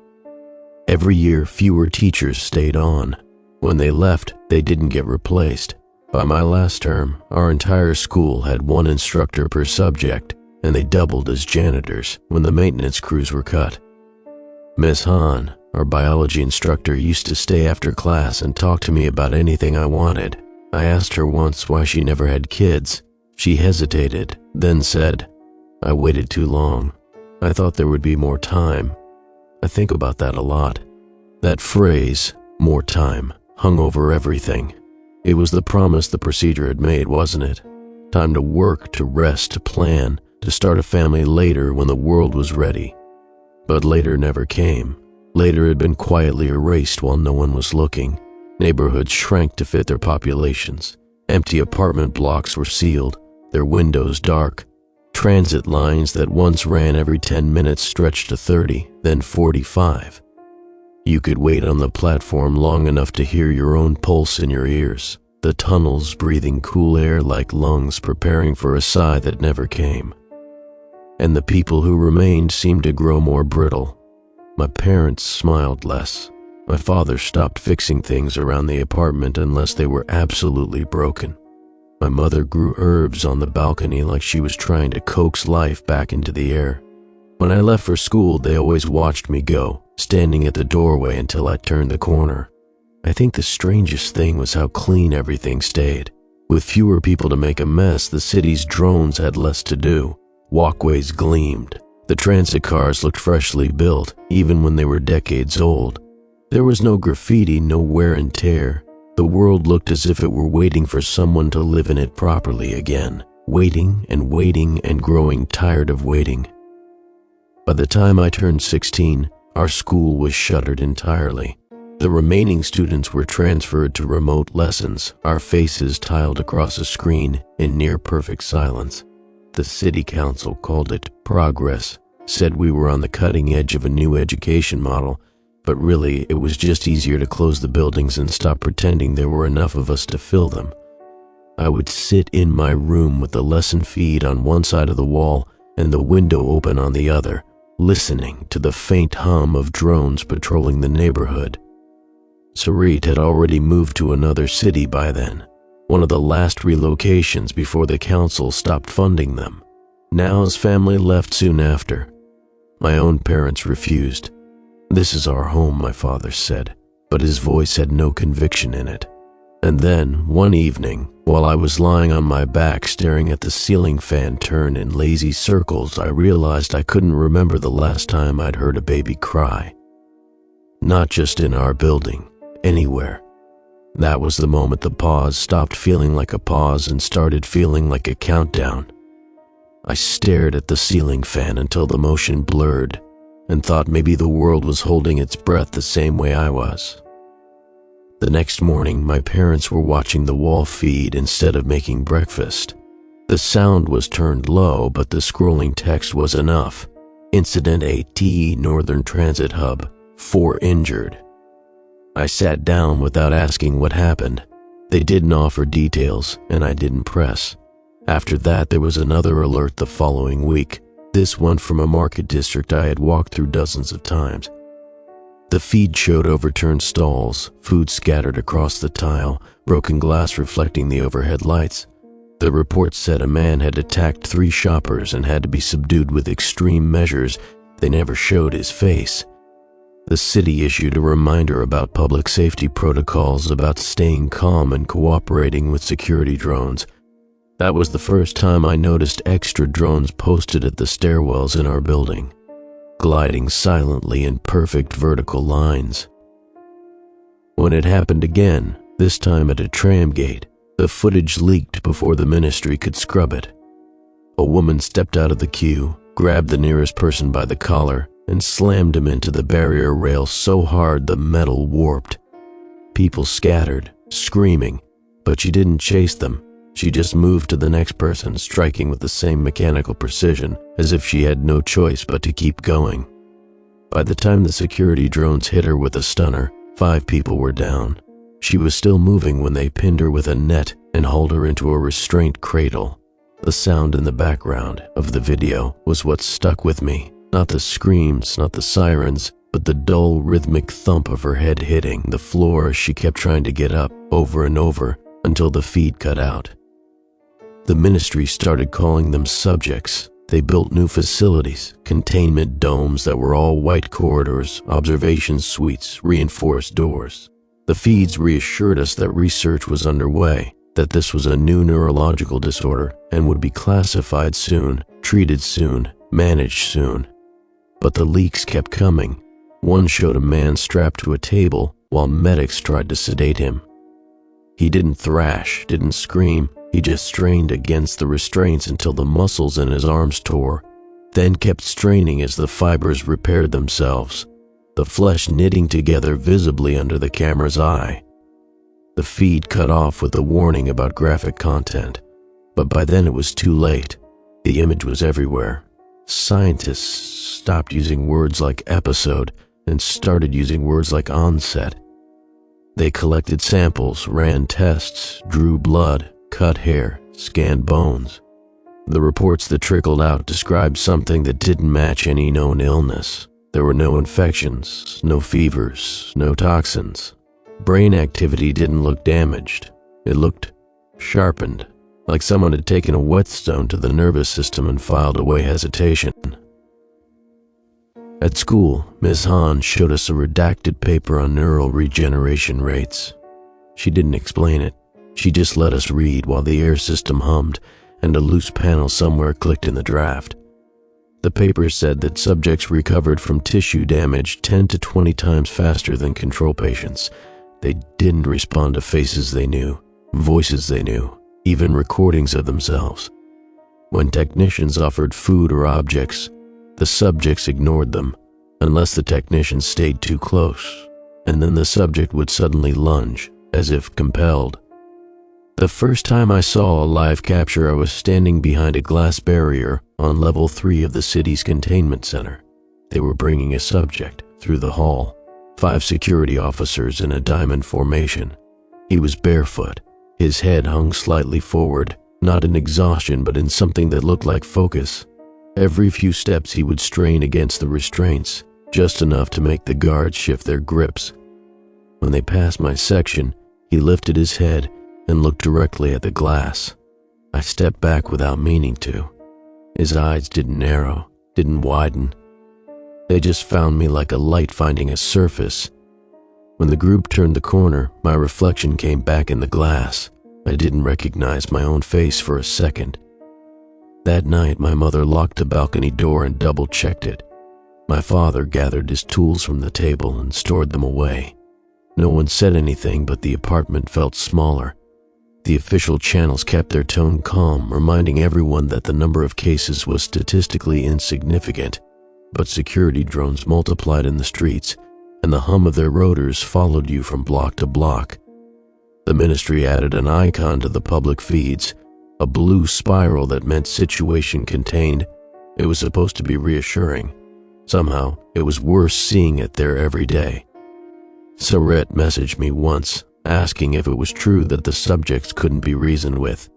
Every year, fewer teachers stayed on. When they left, they didn't get replaced. By my last term, our entire school had 1 instructor per subject, and they doubled as janitors when the maintenance crews were cut. Miss Han, our biology instructor, used to stay after class and talk to me about anything I wanted. I asked her once why she never had kids. She hesitated, then said, "I waited too long. I thought there would be more time." I think about that a lot. That phrase, "more time," hung over everything. It was the promise the procedure had made, wasn't it? Time to work, to rest, to plan, to start a family later when the world was ready. But later never came. Later had been quietly erased while no one was looking. Neighborhoods shrank to fit their populations. Empty apartment blocks were sealed, their windows dark. Transit lines that once ran every 10 minutes stretched to 30, then 45. You could wait on the platform long enough to hear your own pulse in your ears, the tunnels breathing cool air like lungs preparing for a sigh that never came. And the people who remained seemed to grow more brittle. My parents smiled less. My father stopped fixing things around the apartment unless they were absolutely broken. My mother grew herbs on the balcony like she was trying to coax life back into the air. When I left for school, they always watched me go, standing at the doorway until I turned the corner. I think the strangest thing was how clean everything stayed. With fewer people to make a mess, the city's drones had less to do. Walkways gleamed. The transit cars looked freshly built, even when they were decades old. There was no graffiti, no wear and tear. The world looked as if it were waiting for someone to live in it properly again, waiting and growing tired of waiting. By the time I turned 16, our school was shuttered entirely. The remaining students were transferred to remote lessons, our faces tiled across a screen in near-perfect silence. The city council called it progress, said we were on the cutting edge of a new education model, but really it was just easier to close the buildings and stop pretending there were enough of us to fill them. I would sit in my room with the lesson feed on one side of the wall and the window open on the other, listening to the faint hum of drones patrolling the neighborhood. Sarit had already moved to another city by then, one of the last relocations before the council stopped funding them. Nao's family left soon after. My own parents refused. "This is our home," my father said, but his voice had no conviction in it. And then, one evening, while I was lying on my back staring at the ceiling fan turn in lazy circles, I realized I couldn't remember the last time I'd heard a baby cry. Not just in our building, anywhere. That was the moment the pause stopped feeling like a pause and started feeling like a countdown. I stared at the ceiling fan until the motion blurred and thought maybe the world was holding its breath the same way I was. The next morning, my parents were watching the wall feed instead of making breakfast. The sound was turned low, but the scrolling text was enough. Incident AT Northern Transit Hub, 4 injured. I sat down without asking what happened. They didn't offer details, and I didn't press. After that, there was another alert the following week, this one from a market district I had walked through dozens of times. The feed showed overturned stalls, food scattered across the tile, broken glass reflecting the overhead lights. The report said a man had attacked 3 shoppers and had to be subdued with extreme measures. They never showed his face. The city issued a reminder about public safety protocols, about staying calm and cooperating with security drones. That was the first time I noticed extra drones posted at the stairwells in our building, gliding silently in perfect vertical lines. When it happened again, this time at a tram gate, the footage leaked before the ministry could scrub it. A woman stepped out of the queue, grabbed the nearest person by the collar, and slammed him into the barrier rail so hard the metal warped. People scattered, screaming, but she didn't chase them. She just moved to the next person, striking with the same mechanical precision, as if she had no choice but to keep going. By the time the security drones hit her with a stunner, 5 people were down. She was still moving when they pinned her with a net and hauled her into a restraint cradle. The sound in the background of the video was what stuck with me. Not the screams, not the sirens, but the dull, rhythmic thump of her head hitting the floor as she kept trying to get up over and over until the feed cut out. The ministry started calling them subjects. They built new facilities, containment domes that were all white corridors, observation suites, reinforced doors. The feeds reassured us that research was underway, that this was a new neurological disorder and would be classified soon, treated soon, managed soon. But the leaks kept coming. One showed a man strapped to a table while medics tried to sedate him. He didn't thrash, didn't scream. He just strained against the restraints until the muscles in his arms tore, then kept straining as the fibers repaired themselves, the flesh knitting together visibly under the camera's eye. The feed cut off with a warning about graphic content, but by then it was too late. The image was everywhere. Scientists stopped using words like episode and started using words like onset. They collected samples, ran tests, drew blood, cut hair, scanned bones. The reports that trickled out described something that didn't match any known illness. There were no infections, no fevers, no toxins. Brain activity didn't look damaged. It looked sharpened, like someone had taken a whetstone to the nervous system and filed away hesitation. At school, Ms. Hahn showed us a redacted paper on neural regeneration rates. She didn't explain it. She just let us read while the air system hummed and a loose panel somewhere clicked in the draft. The paper said that subjects recovered from tissue damage 10 to 20 times faster than control patients. They didn't respond to faces they knew, voices they knew, even recordings of themselves. When technicians offered food or objects, the subjects ignored them, unless the technician stayed too close, and then the subject would suddenly lunge, as if compelled. The first time I saw a live capture, I was standing behind a glass barrier on level 3 of the city's containment center. They were bringing a subject through the hall, 5 security officers in a diamond formation. He was barefoot, his head hung slightly forward, not in exhaustion but in something that looked like focus. Every few steps he would strain against the restraints, just enough to make the guards shift their grips. When they passed my section, he lifted his head and looked directly at the glass. I stepped back without meaning to. His eyes didn't narrow, didn't widen. They just found me like a light finding a surface. When the group turned the corner, my reflection came back in the glass. I didn't recognize my own face for a second. That night, my mother locked the balcony door and double-checked it. My father gathered his tools from the table and stored them away. No one said anything, but the apartment felt smaller. The official channels kept their tone calm, reminding everyone that the number of cases was statistically insignificant, but security drones multiplied in the streets, and the hum of their rotors followed you from block to block. The ministry added an icon to the public feeds, a blue spiral that meant situation contained. It was supposed to be reassuring. Somehow, it was worse seeing it there every day. Saret messaged me once, asking if it was true that the subjects couldn't be reasoned with.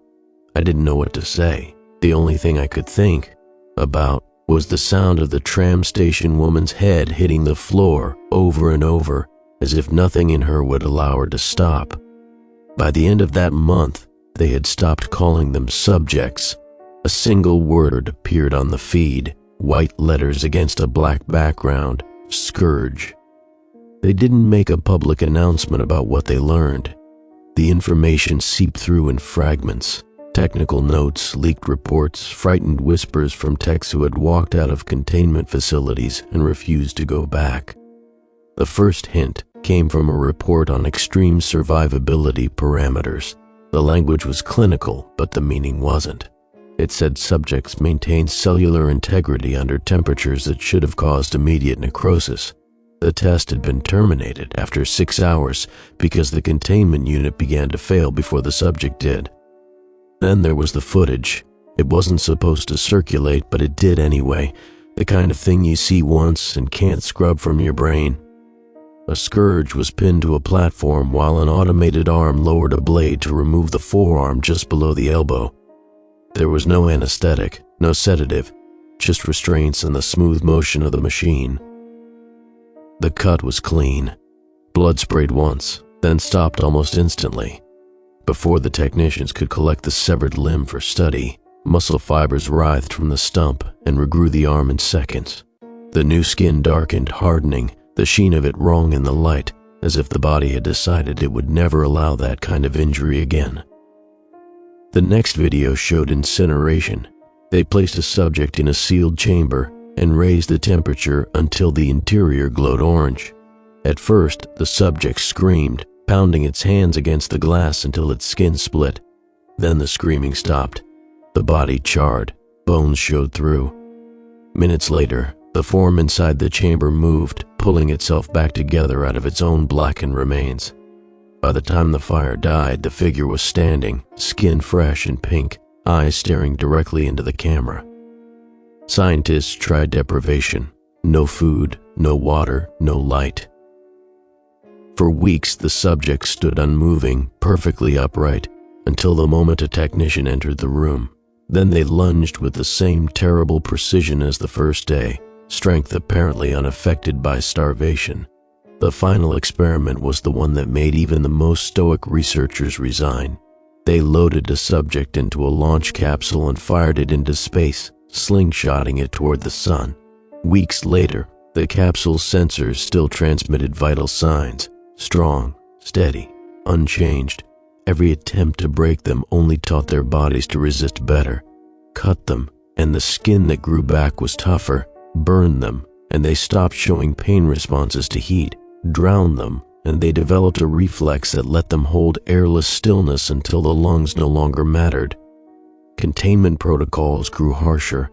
I didn't know what to say. The only thing I could think about was the sound of the tram station woman's head hitting the floor over and over, as if nothing in her would allow her to stop. By the end of that month, they had stopped calling them subjects. A single word appeared on the feed, white letters against a black background: Scourge. They didn't make a public announcement about what they learned. The information seeped through in fragments. Technical notes, leaked reports, frightened whispers from techs who had walked out of containment facilities and refused to go back. The first hint came from a report on extreme survivability parameters. The language was clinical, but the meaning wasn't. It said subjects maintained cellular integrity under temperatures that should have caused immediate necrosis. The test had been terminated after 6 hours because the containment unit began to fail before the subject did. Then there was the footage. It wasn't supposed to circulate, but it did anyway, the kind of thing you see once and can't scrub from your brain. A scourge was pinned to a platform while an automated arm lowered a blade to remove the forearm just below the elbow. There was no anesthetic, no sedative, just restraints and the smooth motion of the machine. The cut was clean. Blood sprayed once, then stopped almost instantly. Before the technicians could collect the severed limb for study, muscle fibers writhed from the stump and regrew the arm in seconds. The new skin darkened, hardening, the sheen of it wrong in the light, as if the body had decided it would never allow that kind of injury again. The next video showed incineration. They placed a subject in a sealed chamber and raised the temperature until the interior glowed orange. At first, the subject screamed, pounding its hands against the glass until its skin split. Then the screaming stopped. The body charred, bones showed through. Minutes later, the form inside the chamber moved, pulling itself back together out of its own blackened remains. By the time the fire died, the figure was standing, skin fresh and pink, eyes staring directly into the camera. Scientists tried deprivation. No food, no water, no light. For weeks, the subject stood unmoving, perfectly upright, until the moment a technician entered the room. Then they lunged with the same terrible precision as the first day, strength apparently unaffected by starvation. The final experiment was the one that made even the most stoic researchers resign. They loaded a subject into a launch capsule and fired it into space, slingshotting it toward the sun. Weeks later, the capsule's sensors still transmitted vital signs, strong, steady, unchanged. Every attempt to break them only taught their bodies to resist better. Cut them, and the skin that grew back was tougher. Burned them, and they stopped showing pain responses to heat. Drowned them, and they developed a reflex that let them hold airless stillness until the lungs no longer mattered. Containment protocols grew harsher.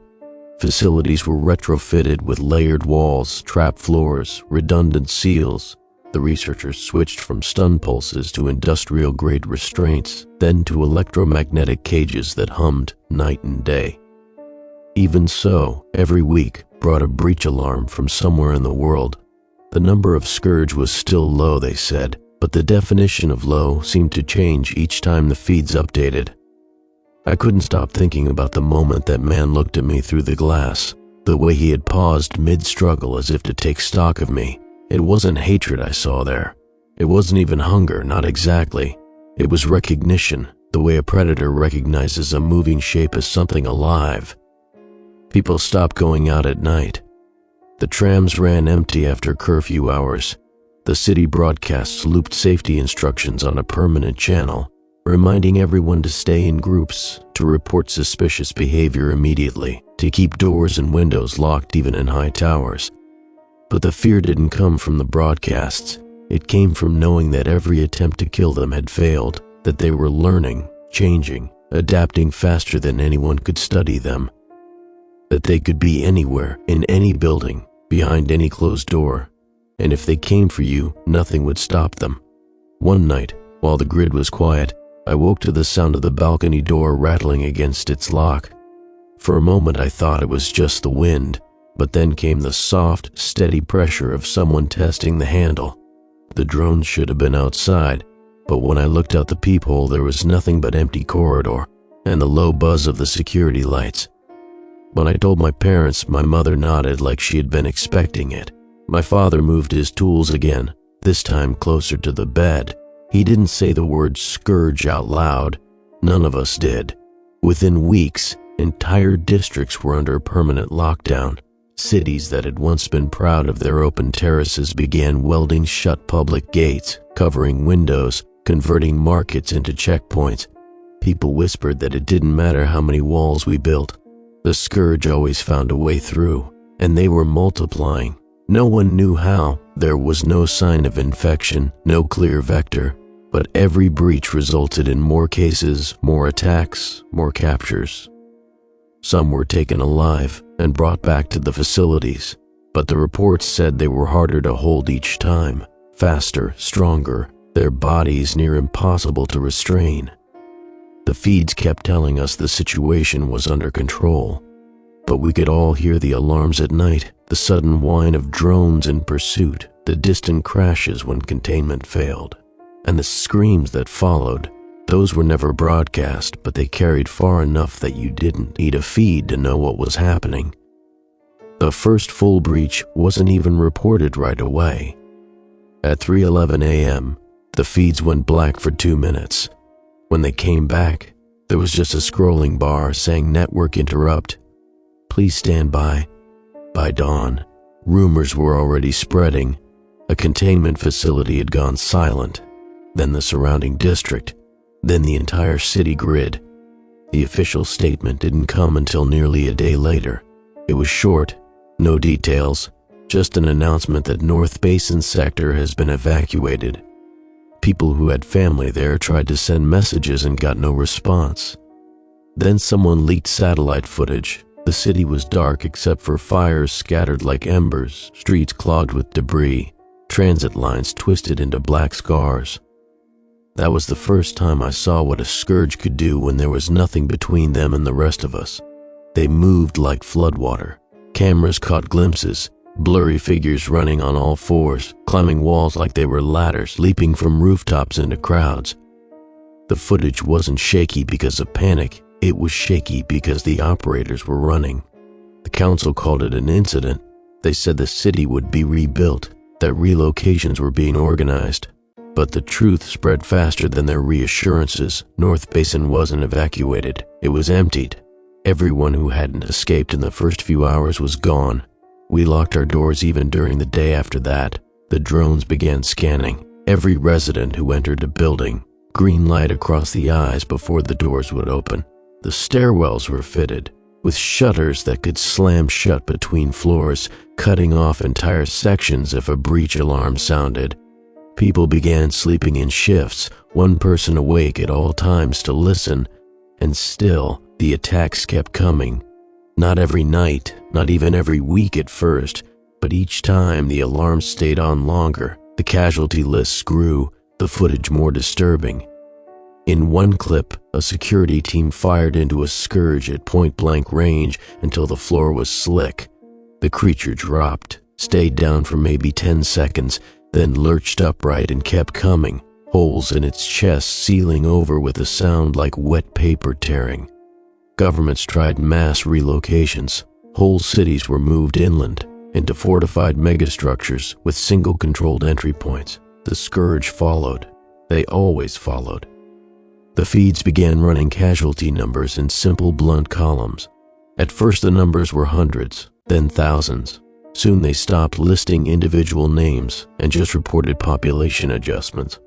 Facilities were retrofitted with layered walls, trap floors, redundant seals. The researchers switched from stun pulses to industrial-grade restraints, then to electromagnetic cages that hummed night and day. Even so, every week brought a breach alarm from somewhere in the world. The number of scourge was still low, they said, but the definition of low seemed to change each time the feeds updated. I couldn't stop thinking about the moment that man looked at me through the glass, the way he had paused mid-struggle as if to take stock of me. It wasn't hatred I saw there. It wasn't even hunger, not exactly. It was recognition, the way a predator recognizes a moving shape as something alive. People stopped going out at night. The trams ran empty after curfew hours. The city broadcasts looped safety instructions on a permanent channel, reminding everyone to stay in groups, to report suspicious behavior immediately, to keep doors and windows locked even in high towers. But the fear didn't come from the broadcasts. It came from knowing that every attempt to kill them had failed, that they were learning, changing, adapting faster than anyone could study them. That they could be anywhere, in any building, behind any closed door, and if they came for you, nothing would stop them. One night, while the grid was quiet, I woke to the sound of the balcony door rattling against its lock. For a moment I thought it was just the wind, but then came the soft, steady pressure of someone testing the handle. The drones should have been outside, but when I looked out the peephole, there was nothing but empty corridor and the low buzz of the security lights. When I told my parents, my mother nodded like she had been expecting it. My father moved his tools again, this time closer to the bed. He didn't say the word scourge out loud. None of us did. Within weeks, entire districts were under permanent lockdown. Cities that had once been proud of their open terraces began welding shut public gates, covering windows, converting markets into checkpoints. People whispered that it didn't matter how many walls we built. The scourge always found a way through, and they were multiplying. No one knew how. There was no sign of infection, no clear vector, but every breach resulted in more cases, more attacks, more captures. Some were taken alive and brought back to the facilities, but the reports said they were harder to hold each time, faster, stronger, their bodies near impossible to restrain. The feeds kept telling us the situation was under control, but we could all hear the alarms at night, the sudden whine of drones in pursuit, the distant crashes when containment failed, and the screams that followed. Those were never broadcast, but they carried far enough that you didn't need a feed to know what was happening. The first full breach wasn't even reported right away. At 3:11 a.m., the feeds went black for 2 minutes. When they came back, there was just a scrolling bar saying network interrupt. Please stand by. By dawn, rumors were already spreading. A containment facility had gone silent, then the surrounding district, then the entire city grid. The official statement didn't come until nearly a day later. It was short, no details, just an announcement that North Basin sector has been evacuated. People who had family there tried to send messages and got no response. Then someone leaked satellite footage. The city was dark except for fires scattered like embers, streets clogged with debris, transit lines twisted into black scars. That was the first time I saw what a scourge could do when there was nothing between them and the rest of us. They moved like floodwater. Cameras caught glimpses, blurry figures running on all fours, climbing walls like they were ladders, leaping from rooftops into crowds. The footage wasn't shaky because of panic, it was shaky because the operators were running. The council called it an incident. They said the city would be rebuilt, that relocations were being organized. But the truth spread faster than their reassurances. North Basin wasn't evacuated, it was emptied. Everyone who hadn't escaped in the first few hours was gone. We locked our doors even during the day after that. The drones began scanning every resident who entered the building, green light across the eyes before the doors would open. The stairwells were fitted with shutters that could slam shut between floors, cutting off entire sections if a breach alarm sounded. People began sleeping in shifts, one person awake at all times to listen, and still the attacks kept coming. Not every night, not even every week at first, but each time the alarms stayed on longer, the casualty lists grew, the footage more disturbing. In one clip, a security team fired into a scourge at point-blank range until the floor was slick. The creature dropped, stayed down for maybe 10 seconds, then lurched upright and kept coming, holes in its chest sealing over with a sound like wet paper tearing. Governments tried mass relocations. Whole cities were moved inland, into fortified megastructures with single controlled entry points. The scourge followed. They always followed. The feeds began running casualty numbers in simple, blunt columns. At first the numbers were hundreds, then thousands. Soon they stopped listing individual names and just reported population adjustments.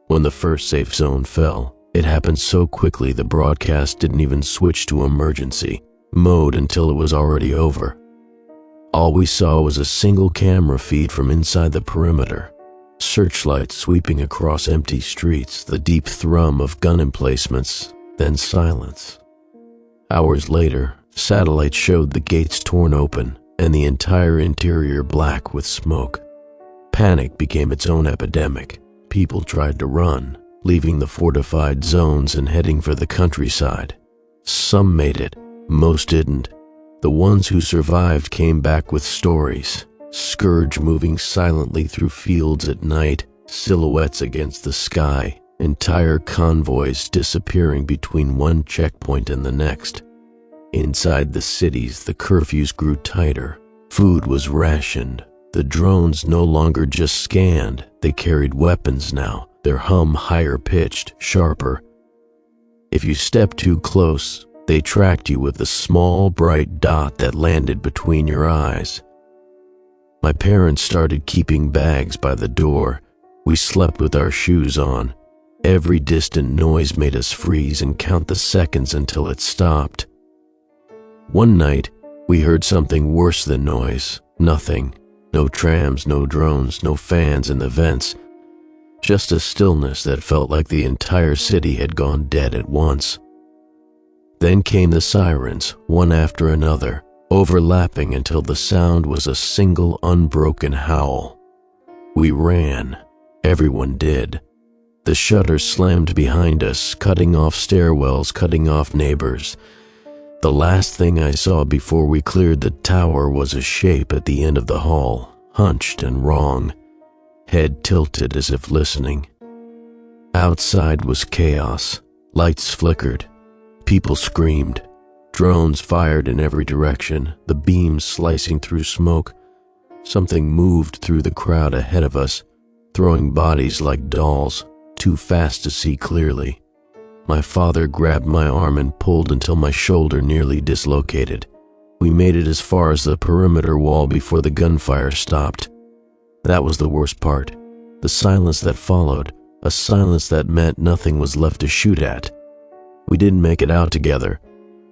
When the first safe zone fell, it happened so quickly the broadcast didn't even switch to emergency mode until it was already over. All we saw was a single camera feed from inside the perimeter. Searchlights sweeping across empty streets, the deep thrum of gun emplacements, then silence. Hours later, satellites showed the gates torn open and the entire interior black with smoke. Panic became its own epidemic. People tried to run, leaving the fortified zones and heading for the countryside. Some made it, most didn't. The ones who survived came back with stories. Scourge moving silently through fields at night, silhouettes against the sky, entire convoys disappearing between one checkpoint and the next. Inside the cities, the curfews grew tighter. Food was rationed. The drones no longer just scanned, they carried weapons now, their hum higher pitched, sharper. If you stepped too close, they tracked you with a small, bright dot that landed between your eyes. My parents started keeping bags by the door. We slept with our shoes on. Every distant noise made us freeze and count the seconds until it stopped. One night, we heard something worse than noise. Nothing. No trams, no drones, no fans in the vents. Just a stillness that felt like the entire city had gone dead at once. Then came the sirens, one after another, overlapping until the sound was a single unbroken howl. We ran. Everyone did. The shutters slammed behind us, cutting off stairwells, cutting off neighbors. The last thing I saw before we cleared the tower was a shape at the end of the hall, hunched and wrong, head tilted as if listening. Outside was chaos. Lights flickered. People screamed. Drones fired in every direction, the beams slicing through smoke. Something moved through the crowd ahead of us, throwing bodies like dolls, too fast to see clearly. My father grabbed my arm and pulled until my shoulder nearly dislocated. We made it as far as the perimeter wall before the gunfire stopped. That was the worst part. The silence that followed, a silence that meant nothing was left to shoot at. We didn't make it out together.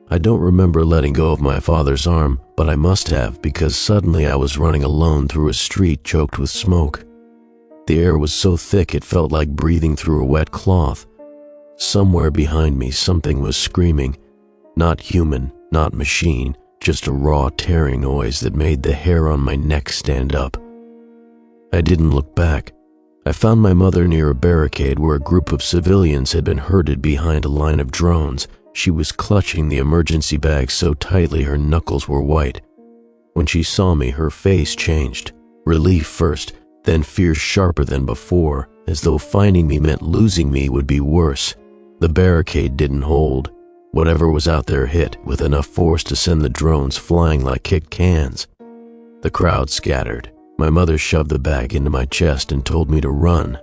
I don't remember letting go of my father's arm, but I must have, because suddenly I was running alone through a street choked with smoke. The air was so thick it felt like breathing through a wet cloth. Somewhere behind me something was screaming. Not human, not machine, just a raw tearing noise that made the hair on my neck stand up. I didn't look back. I found my mother near a barricade where a group of civilians had been herded behind a line of drones. She was clutching the emergency bag so tightly her knuckles were white. When she saw me, her face changed. Relief first, then fear sharper than before, as though finding me meant losing me would be worse. The barricade didn't hold. Whatever was out there hit, with enough force to send the drones flying like kicked cans. The crowd scattered. My mother shoved the bag into my chest and told me to run.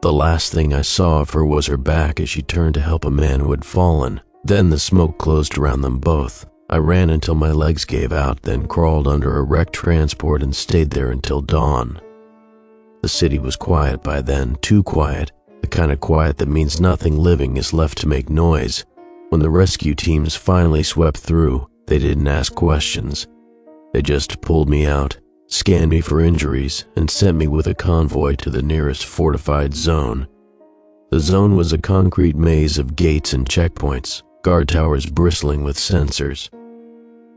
The last thing I saw of her was her back as she turned to help a man who had fallen. Then the smoke closed around them both. I ran until my legs gave out, then crawled under a wrecked transport and stayed there until dawn. The city was quiet by then, too quiet, the kind of quiet that means nothing living is left to make noise. When the rescue teams finally swept through, they didn't ask questions. They just pulled me out, scanned me for injuries, and sent me with a convoy to the nearest fortified zone. The zone was a concrete maze of gates and checkpoints, guard towers bristling with sensors.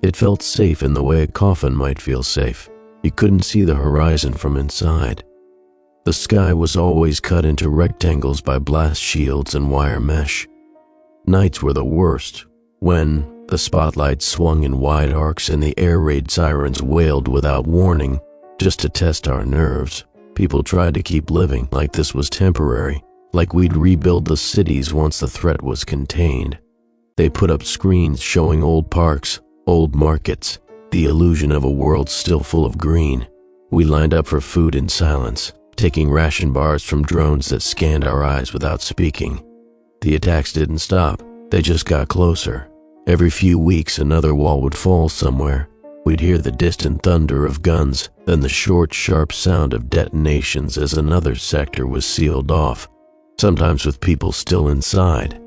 It felt safe in the way a coffin might feel safe. You couldn't see the horizon from inside. The sky was always cut into rectangles by blast shields and wire mesh. Nights were the worst, when the spotlights swung in wide arcs and the air raid sirens wailed without warning, just to test our nerves. People tried to keep living like this was temporary, like we'd rebuild the cities once the threat was contained. They put up screens showing old parks, old markets, the illusion of a world still full of green. We lined up for food in silence, taking ration bars from drones that scanned our eyes without speaking. The attacks didn't stop, they just got closer. Every few weeks another wall would fall somewhere. We'd hear the distant thunder of guns, then the short, sharp sound of detonations as another sector was sealed off, sometimes with people still inside.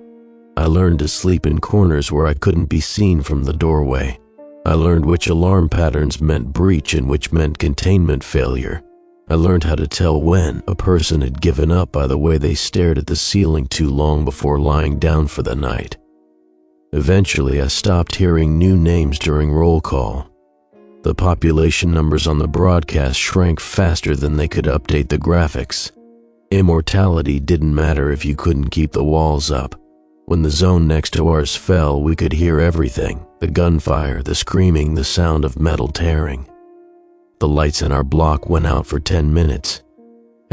I learned to sleep in corners where I couldn't be seen from the doorway. I learned which alarm patterns meant breach and which meant containment failure. I learned how to tell when a person had given up by the way they stared at the ceiling too long before lying down for the night. Eventually, I stopped hearing new names during roll call. The population numbers on the broadcast shrank faster than they could update the graphics. Immortality didn't matter if you couldn't keep the walls up. When the zone next to ours fell, we could hear everything: the gunfire, the screaming, the sound of metal tearing. The lights in our block went out for 10 minutes.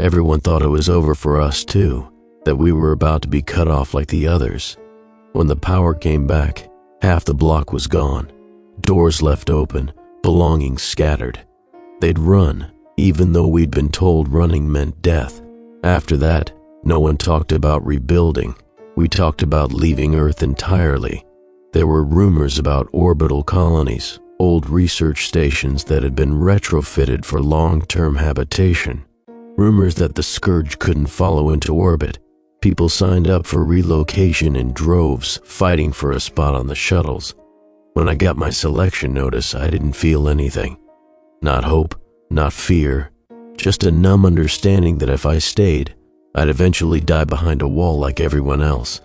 Everyone thought it was over for us too, that we were about to be cut off like the others. When the power came back, half the block was gone, doors left open, belongings scattered. They'd run, even though we'd been told running meant death. After that, no one talked about rebuilding. We talked about leaving Earth entirely. There were rumors about orbital colonies, old research stations that had been retrofitted for long-term habitation. Rumors that the Scourge couldn't follow into orbit. People signed up for relocation in droves, fighting for a spot on the shuttles. When I got my selection notice, I didn't feel anything. Not hope, not fear, just a numb understanding that if I stayed, I'd eventually die behind a wall like everyone else.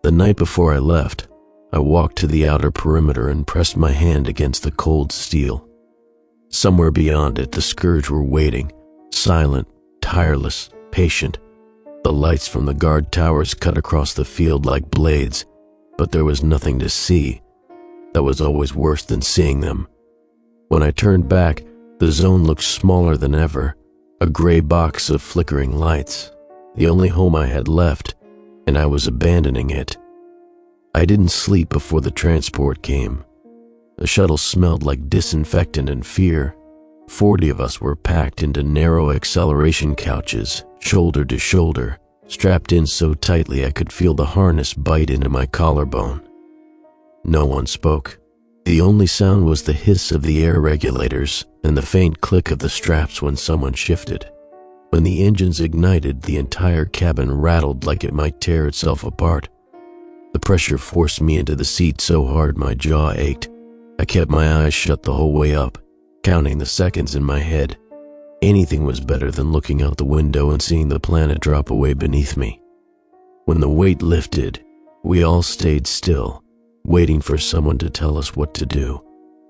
The night before I left, I walked to the outer perimeter and pressed my hand against the cold steel. Somewhere beyond it, the Scourge were waiting, silent, tireless, patient. The lights from the guard towers cut across the field like blades, but there was nothing to see. That was always worse than seeing them. When I turned back, the zone looked smaller than ever, a gray box of flickering lights, the only home I had left, and I was abandoning it. I didn't sleep before the transport came. The shuttle smelled like disinfectant and fear. 40 of us were packed into narrow acceleration couches, shoulder to shoulder, strapped in so tightly I could feel the harness bite into my collarbone. No one spoke. The only sound was the hiss of the air regulators and the faint click of the straps when someone shifted. When the engines ignited, the entire cabin rattled like it might tear itself apart. The pressure forced me into the seat so hard my jaw ached. I kept my eyes shut the whole way up, counting the seconds in my head. Anything was better than looking out the window and seeing the planet drop away beneath me. When the weight lifted, we all stayed still, waiting for someone to tell us what to do.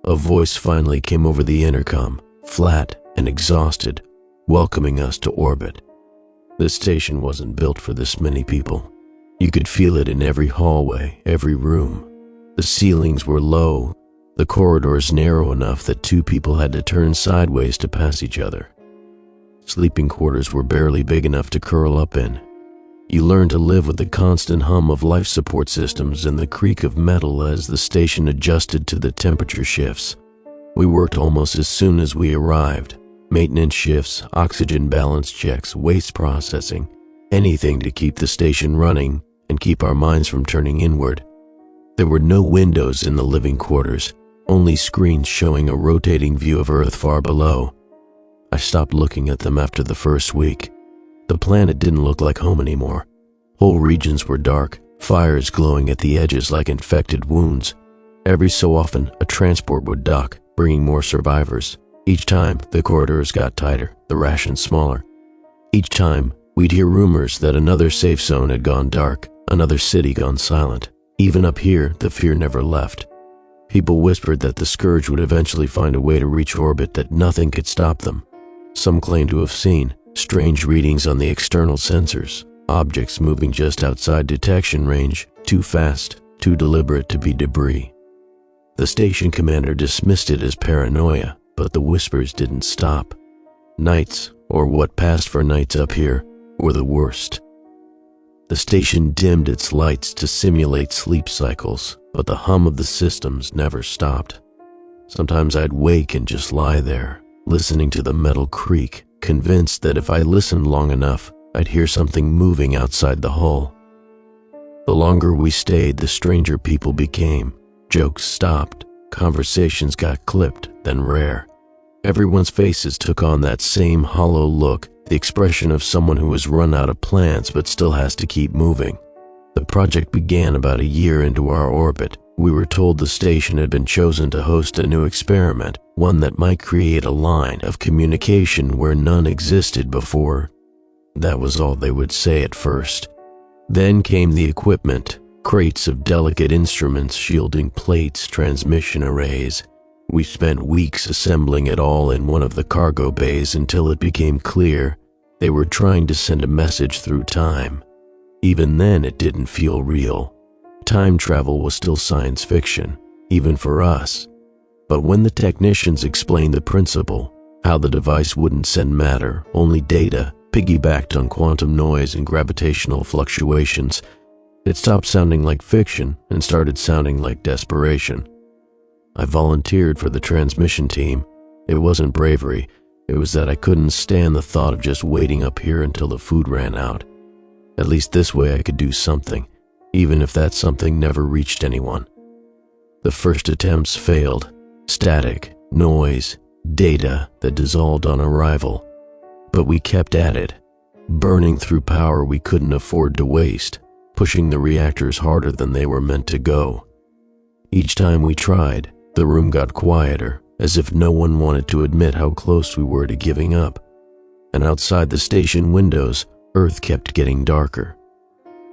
A voice finally came over the intercom, flat and exhausted, welcoming us to orbit. This station wasn't built for this many people. You could feel it in every hallway, every room. The ceilings were low, the corridors narrow enough that two people had to turn sideways to pass each other. Sleeping quarters were barely big enough to curl up in. You learned to live with the constant hum of life support systems and the creak of metal as the station adjusted to the temperature shifts. We worked almost as soon as we arrived. Maintenance shifts, oxygen balance checks, waste processing, anything to keep the station running and keep our minds from turning inward. There were no windows in the living quarters, only screens showing a rotating view of Earth far below. I stopped looking at them after the first week. The planet didn't look like home anymore. Whole regions were dark, fires glowing at the edges like infected wounds. Every so often, a transport would dock, bringing more survivors. Each time, the corridors got tighter, the rations smaller. Each time, we'd hear rumors that another safe zone had gone dark, another city gone silent. Even up here, the fear never left. People whispered that the Scourge would eventually find a way to reach orbit, that nothing could stop them. Some claimed to have seen strange readings on the external sensors, objects moving just outside detection range, too fast, too deliberate to be debris. The station commander dismissed it as paranoia, but the whispers didn't stop. Nights, or what passed for nights up here, were the worst. The station dimmed its lights to simulate sleep cycles, but the hum of the systems never stopped. Sometimes I'd wake and just lie there, listening to the metal creak, convinced that if I listened long enough, I'd hear something moving outside the hull. The longer we stayed, the stranger people became. Jokes stopped, conversations got clipped, then rare. Everyone's faces took on that same hollow look, the expression of someone who has run out of plans but still has to keep moving. The project began about a year into our orbit. We were told the station had been chosen to host a new experiment, one that might create a line of communication where none existed before. That was all they would say at first. Then came the equipment, crates of delicate instruments shielding plates, transmission arrays. We spent weeks assembling it all in one of the cargo bays until it became clear they were trying to send a message through time. Even then, it didn't feel real. Time travel was still science fiction, even for us. But when the technicians explained the principle, how the device wouldn't send matter, only data, piggybacked on quantum noise and gravitational fluctuations. It stopped sounding like fiction and started sounding like desperation. I volunteered for the transmission team. It wasn't bravery, it was that I couldn't stand the thought of just waiting up here until the food ran out. At least this way I could do something, even if that something never reached anyone. The first attempts failed. Static, noise, data that dissolved on arrival. But we kept at it, burning through power we couldn't afford to waste, pushing the reactors harder than they were meant to go. Each time we tried, the room got quieter, as if no one wanted to admit how close we were to giving up. And outside the station windows, Earth kept getting darker.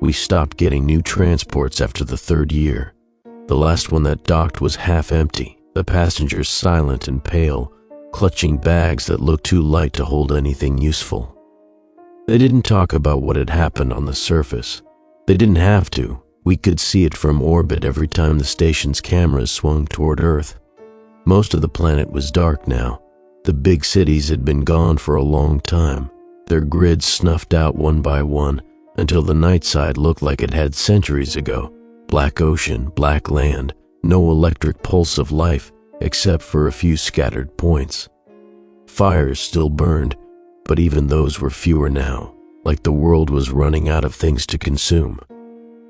We stopped getting new transports after the third year. The last one that docked was half empty, the passengers silent and pale, clutching bags that looked too light to hold anything useful. They didn't talk about what had happened on the surface. They didn't have to. We could see it from orbit every time the station's cameras swung toward Earth. Most of the planet was dark now. The big cities had been gone for a long time, their grids snuffed out one by one until the night side looked like it had centuries ago. Black ocean, black land, no electric pulse of life except for a few scattered points. Fires still burned, but even those were fewer now, like the world was running out of things to consume.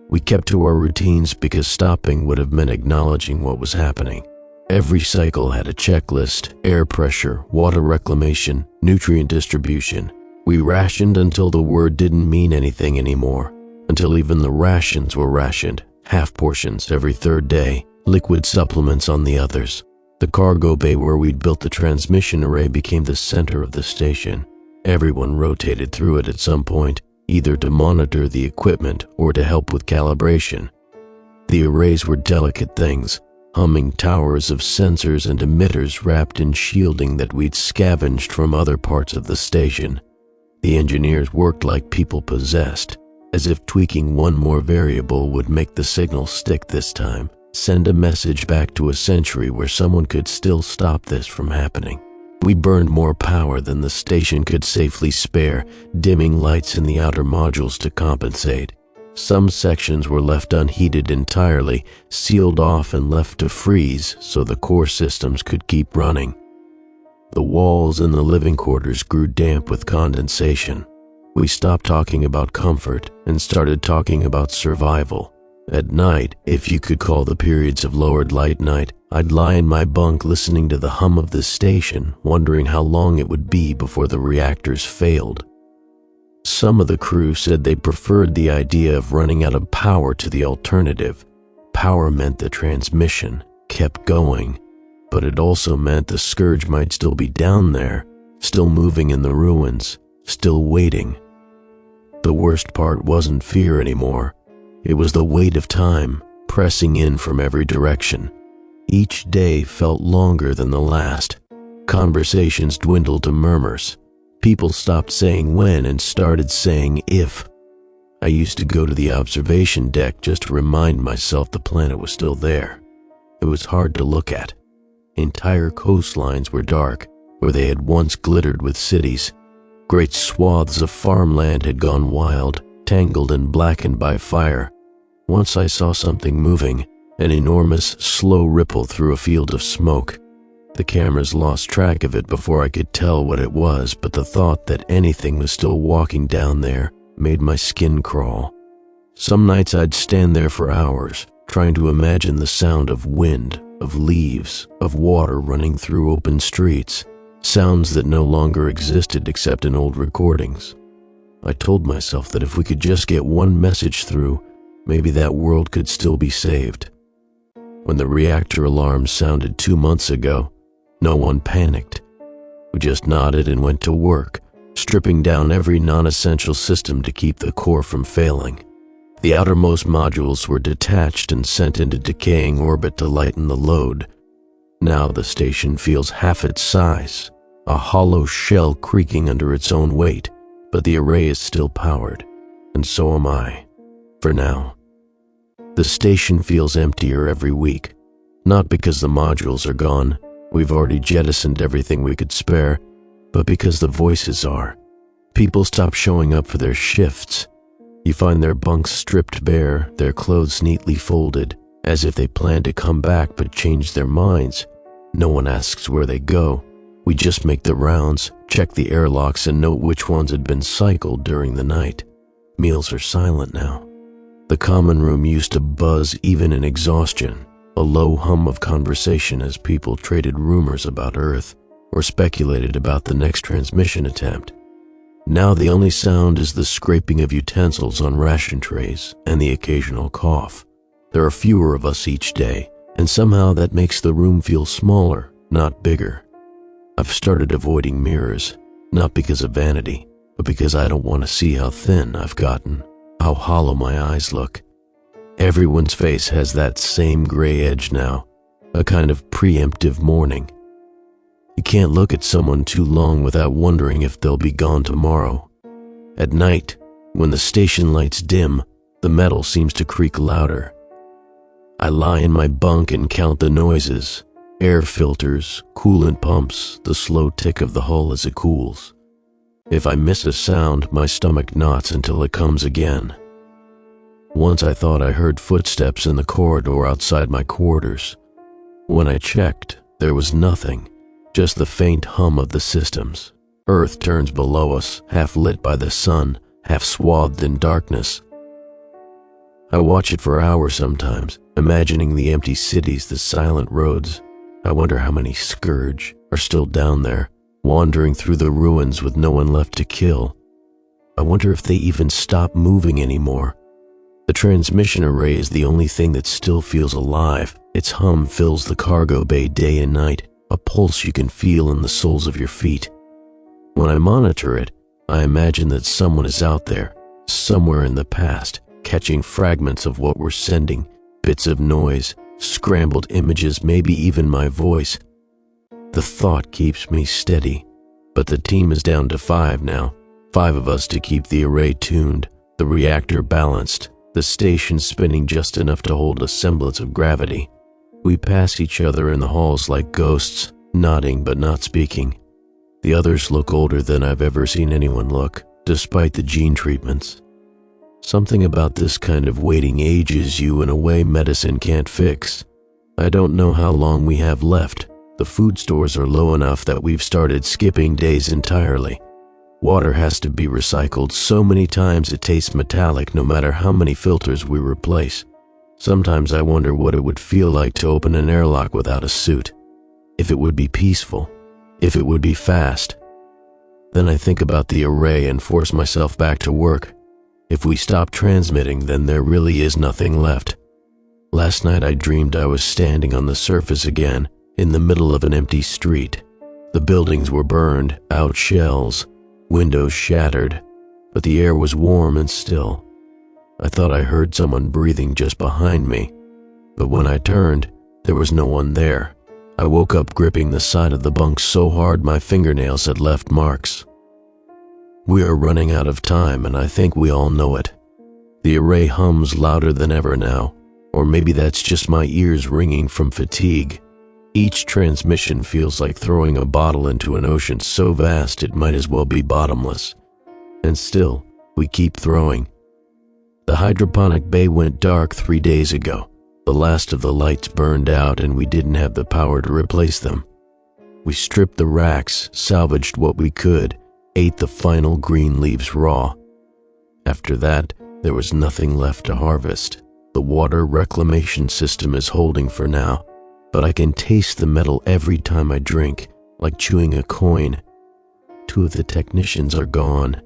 We kept to our routines because stopping would have meant acknowledging what was happening. Every cycle had a checklist: air pressure, water reclamation, nutrient distribution. We rationed until the word didn't mean anything anymore, until even the rations were rationed, half portions every third day, liquid supplements on the others. The cargo bay where we'd built the transmission array became the center of the station. Everyone rotated through it at some point, either to monitor the equipment or to help with calibration. The arrays were delicate things, humming towers of sensors and emitters wrapped in shielding that we'd scavenged from other parts of the station. The engineers worked like people possessed, as if tweaking one more variable would make the signal stick this time, send a message back to a century where someone could still stop this from happening. We burned more power than the station could safely spare, dimming lights in the outer modules to compensate. Some sections were left unheated entirely, sealed off and left to freeze so the core systems could keep running. The walls in the living quarters grew damp with condensation. We stopped talking about comfort and started talking about survival. At night, if you could call the periods of lowered light night, I'd lie in my bunk listening to the hum of the station, wondering how long it would be before the reactors failed. Some of the crew said they preferred the idea of running out of power to the alternative. Power meant the transmission kept going, but it also meant the scourge might still be down there, still moving in the ruins, still waiting. The worst part wasn't fear anymore. It was the weight of time, pressing in from every direction. Each day felt longer than the last. Conversations dwindled to murmurs. People stopped saying when and started saying if. I used to go to the observation deck just to remind myself the planet was still there. It was hard to look at. Entire coastlines were dark, where they had once glittered with cities. Great swaths of farmland had gone wild, tangled and blackened by fire. Once I saw something moving, an enormous, slow ripple through a field of smoke. The cameras lost track of it before I could tell what it was, but the thought that anything was still walking down there made my skin crawl. Some nights I'd stand there for hours, trying to imagine the sound of wind, of leaves, of water running through open streets, sounds that no longer existed except in old recordings. I told myself that if we could just get one message through, maybe that world could still be saved. When the reactor alarm sounded 2 months ago, no one panicked. We just nodded and went to work, stripping down every non-essential system to keep the core from failing. The outermost modules were detached and sent into decaying orbit to lighten the load. Now the station feels half its size, a hollow shell creaking under its own weight, but the array is still powered, and so am I, for now. The station feels emptier every week, not because the modules are gone. We've already jettisoned everything we could spare, but because the voices are. People stop showing up for their shifts. You find their bunks stripped bare, their clothes neatly folded, as if they plan to come back but change their minds. No one asks where they go. We just make the rounds, check the airlocks, and note which ones had been cycled during the night. Meals are silent now. The common room used to buzz even in exhaustion, a low hum of conversation as people traded rumors about Earth or speculated about the next transmission attempt. Now the only sound is the scraping of utensils on ration trays and the occasional cough. There are fewer of us each day, and somehow that makes the room feel smaller, not bigger. I've started avoiding mirrors, not because of vanity, but because I don't want to see how thin I've gotten, how hollow my eyes look. Everyone's face has that same gray edge now, a kind of preemptive mourning. You can't look at someone too long without wondering if they'll be gone tomorrow. At night, when the station lights dim, the metal seems to creak louder. I lie in my bunk and count the noises: air filters, coolant pumps, the slow tick of the hull as it cools. If I miss a sound, my stomach knots until it comes again. Once I thought I heard footsteps in the corridor outside my quarters. When I checked, there was nothing, just the faint hum of the systems. Earth turns below us, half lit by the sun, half swathed in darkness. I watch it for hours sometimes, imagining the empty cities, the silent roads. I wonder how many Scourge are still down there, wandering through the ruins with no one left to kill. I wonder if they even stop moving anymore. The transmission array is the only thing that still feels alive. Its hum fills the cargo bay day and night, a pulse you can feel in the soles of your feet. When I monitor it, I imagine that someone is out there, somewhere in the past, catching fragments of what we're sending, bits of noise, scrambled images, maybe even my voice. The thought keeps me steady, but the team is down to 5 now, 5 of us to keep the array tuned, the reactor balanced, the station spinning just enough to hold a semblance of gravity. We pass each other in the halls like ghosts, nodding but not speaking. The others look older than I've ever seen anyone look, despite the gene treatments. Something about this kind of waiting ages you in a way medicine can't fix. I don't know how long we have left. The food stores are low enough that we've started skipping days entirely. Water has to be recycled so many times it tastes metallic no matter how many filters we replace. Sometimes I wonder what it would feel like to open an airlock without a suit. If it would be peaceful. If it would be fast. Then I think about the array and force myself back to work. If we stop transmitting, then there really is nothing left. Last night I dreamed I was standing on the surface again, in the middle of an empty street. The buildings were burned, out shells, windows shattered, but the air was warm and still. I thought I heard someone breathing just behind me, but when I turned, there was no one there. I woke up gripping the side of the bunk so hard my fingernails had left marks. We are running out of time, and I think we all know it. The array hums louder than ever now, or maybe that's just my ears ringing from fatigue. Each transmission feels like throwing a bottle into an ocean so vast it might as well be bottomless. And still, we keep throwing. The hydroponic bay went dark 3 days ago. The last of the lights burned out and we didn't have the power to replace them. We stripped the racks, salvaged what we could, ate the final green leaves raw. After that, there was nothing left to harvest. The water reclamation system is holding for now, but I can taste the metal every time I drink, like chewing a coin. 2 of the technicians are gone.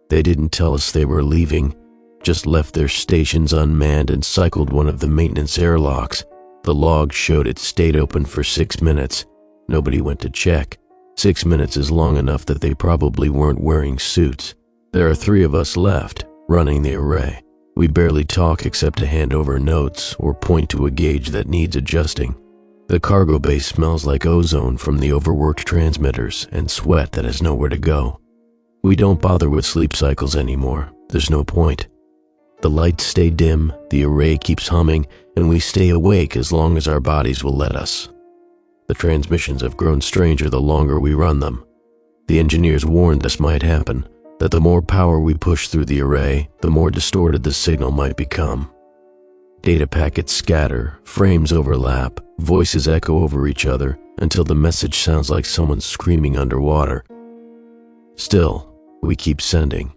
They didn't tell us they were leaving, just left their stations unmanned and cycled one of the maintenance airlocks. The log showed it stayed open for 6 minutes. Nobody went to check. 6 minutes is long enough that they probably weren't wearing suits. There are 3 of us left, running the array. We barely talk except to hand over notes or point to a gauge that needs adjusting. The cargo bay smells like ozone from the overworked transmitters and sweat that has nowhere to go. We don't bother with sleep cycles anymore. There's no point. The lights stay dim, the array keeps humming, and we stay awake as long as our bodies will let us. The transmissions have grown stranger the longer we run them. The engineers warned this might happen, that the more power we push through the array, the more distorted the signal might become. Data packets scatter, frames overlap, voices echo over each other until the message sounds like someone screaming underwater. Still, we keep sending.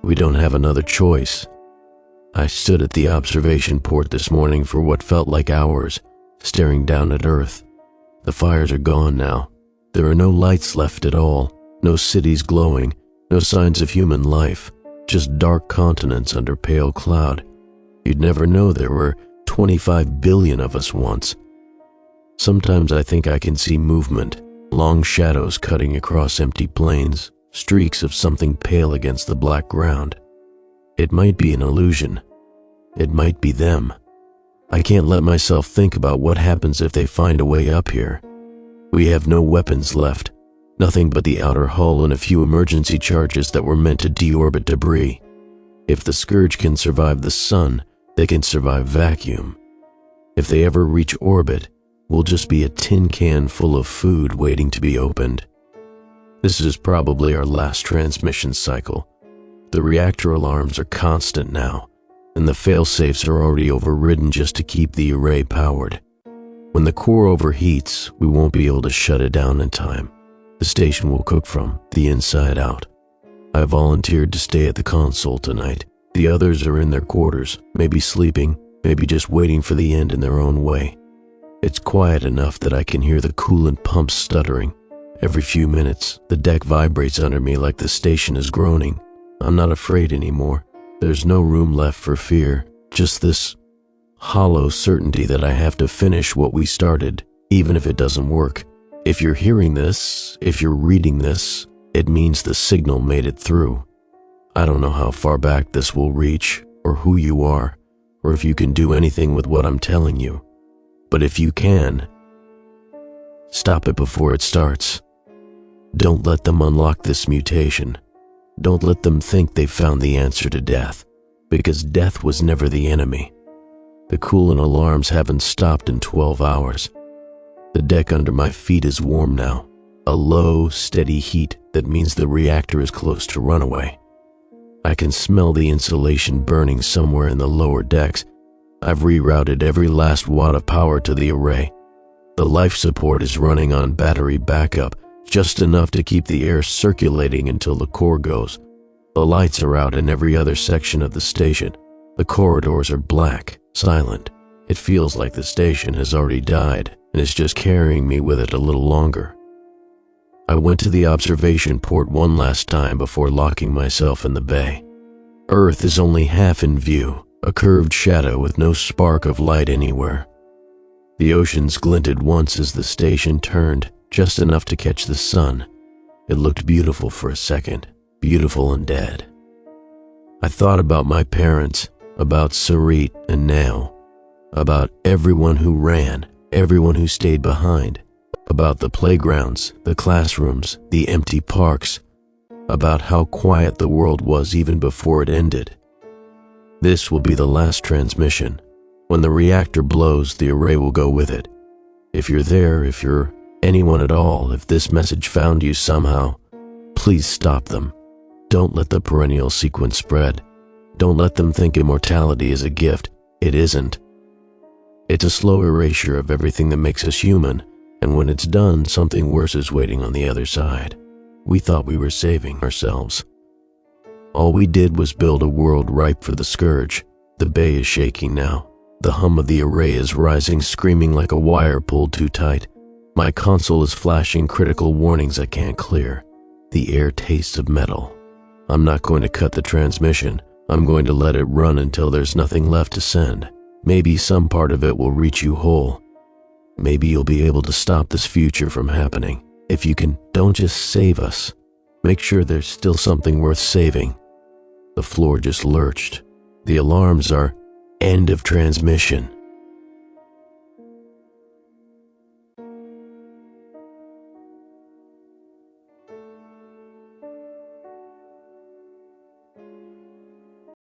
We don't have another choice. I stood at the observation port this morning for what felt like hours, staring down at Earth. The fires are gone now. There are no lights left at all, no cities glowing, no signs of human life, just dark continents under pale cloud. You'd never know there were 25 billion of us once. Sometimes I think I can see movement, long shadows cutting across empty plains, streaks of something pale against the black ground. It might be an illusion. It might be them. I can't let myself think about what happens if they find a way up here. We have no weapons left, nothing but the outer hull and a few emergency charges that were meant to deorbit debris. If the Scourge can survive the sun, they can survive vacuum. If they ever reach orbit, we'll just be a tin can full of food waiting to be opened. This is probably our last transmission cycle. The reactor alarms are constant now, and the fail-safes are already overridden just to keep the array powered. When the core overheats, we won't be able to shut it down in time. The station will cook from the inside out. I volunteered to stay at the console tonight. The others are in their quarters, maybe sleeping, maybe just waiting for the end in their own way. It's quiet enough that I can hear the coolant pumps stuttering. Every few minutes, the deck vibrates under me like the station is groaning. I'm not afraid anymore. There's no room left for fear, just this hollow certainty that I have to finish what we started, even if it doesn't work. If you're hearing this, if you're reading this, it means the signal made it through. I don't know how far back this will reach, or who you are, or if you can do anything with what I'm telling you. But if you can, stop it before it starts. Don't let them unlock this mutation. Don't let them think they've found the answer to death, because death was never the enemy. The coolant alarms haven't stopped in 12 hours. The deck under my feet is warm now, a low, steady heat that means the reactor is close to runaway. I can smell the insulation burning somewhere in the lower decks. I've rerouted every last watt of power to the array. The life support is running on battery backup, just enough to keep the air circulating until the core goes. The lights are out in every other section of the station. The corridors are black, silent. It feels like the station has already died and is just carrying me with it a little longer. I went to the observation port one last time before locking myself in the bay. Earth is only half in view, a curved shadow with no spark of light anywhere. The oceans glinted once as the station turned, just enough to catch the sun. It looked beautiful for a second, beautiful and dead. I thought about my parents, about Sarit and Nao, about everyone who ran, everyone who stayed behind, about the playgrounds, the classrooms, the empty parks, about how quiet the world was even before it ended. This will be the last transmission. When the reactor blows, the array will go with it. If you're there, if you're anyone at all, if this message found you somehow, please stop them. Don't let the perennial sequence spread. Don't let them think immortality is a gift. It isn't. It's a slow erasure of everything that makes us human, and when it's done, something worse is waiting on the other side. We thought we were saving ourselves. All we did was build a world ripe for the Scourge. The bay is shaking now. The hum of the array is rising, screaming like a wire pulled too tight. My console is flashing critical warnings I can't clear. The air tastes of metal. I'm not going to cut the transmission. I'm going to let it run until there's nothing left to send. Maybe some part of it will reach you whole. Maybe you'll be able to stop this future from happening. If you can, don't just save us. Make sure there's still something worth saving. The floor just lurched. The alarms are end of transmission.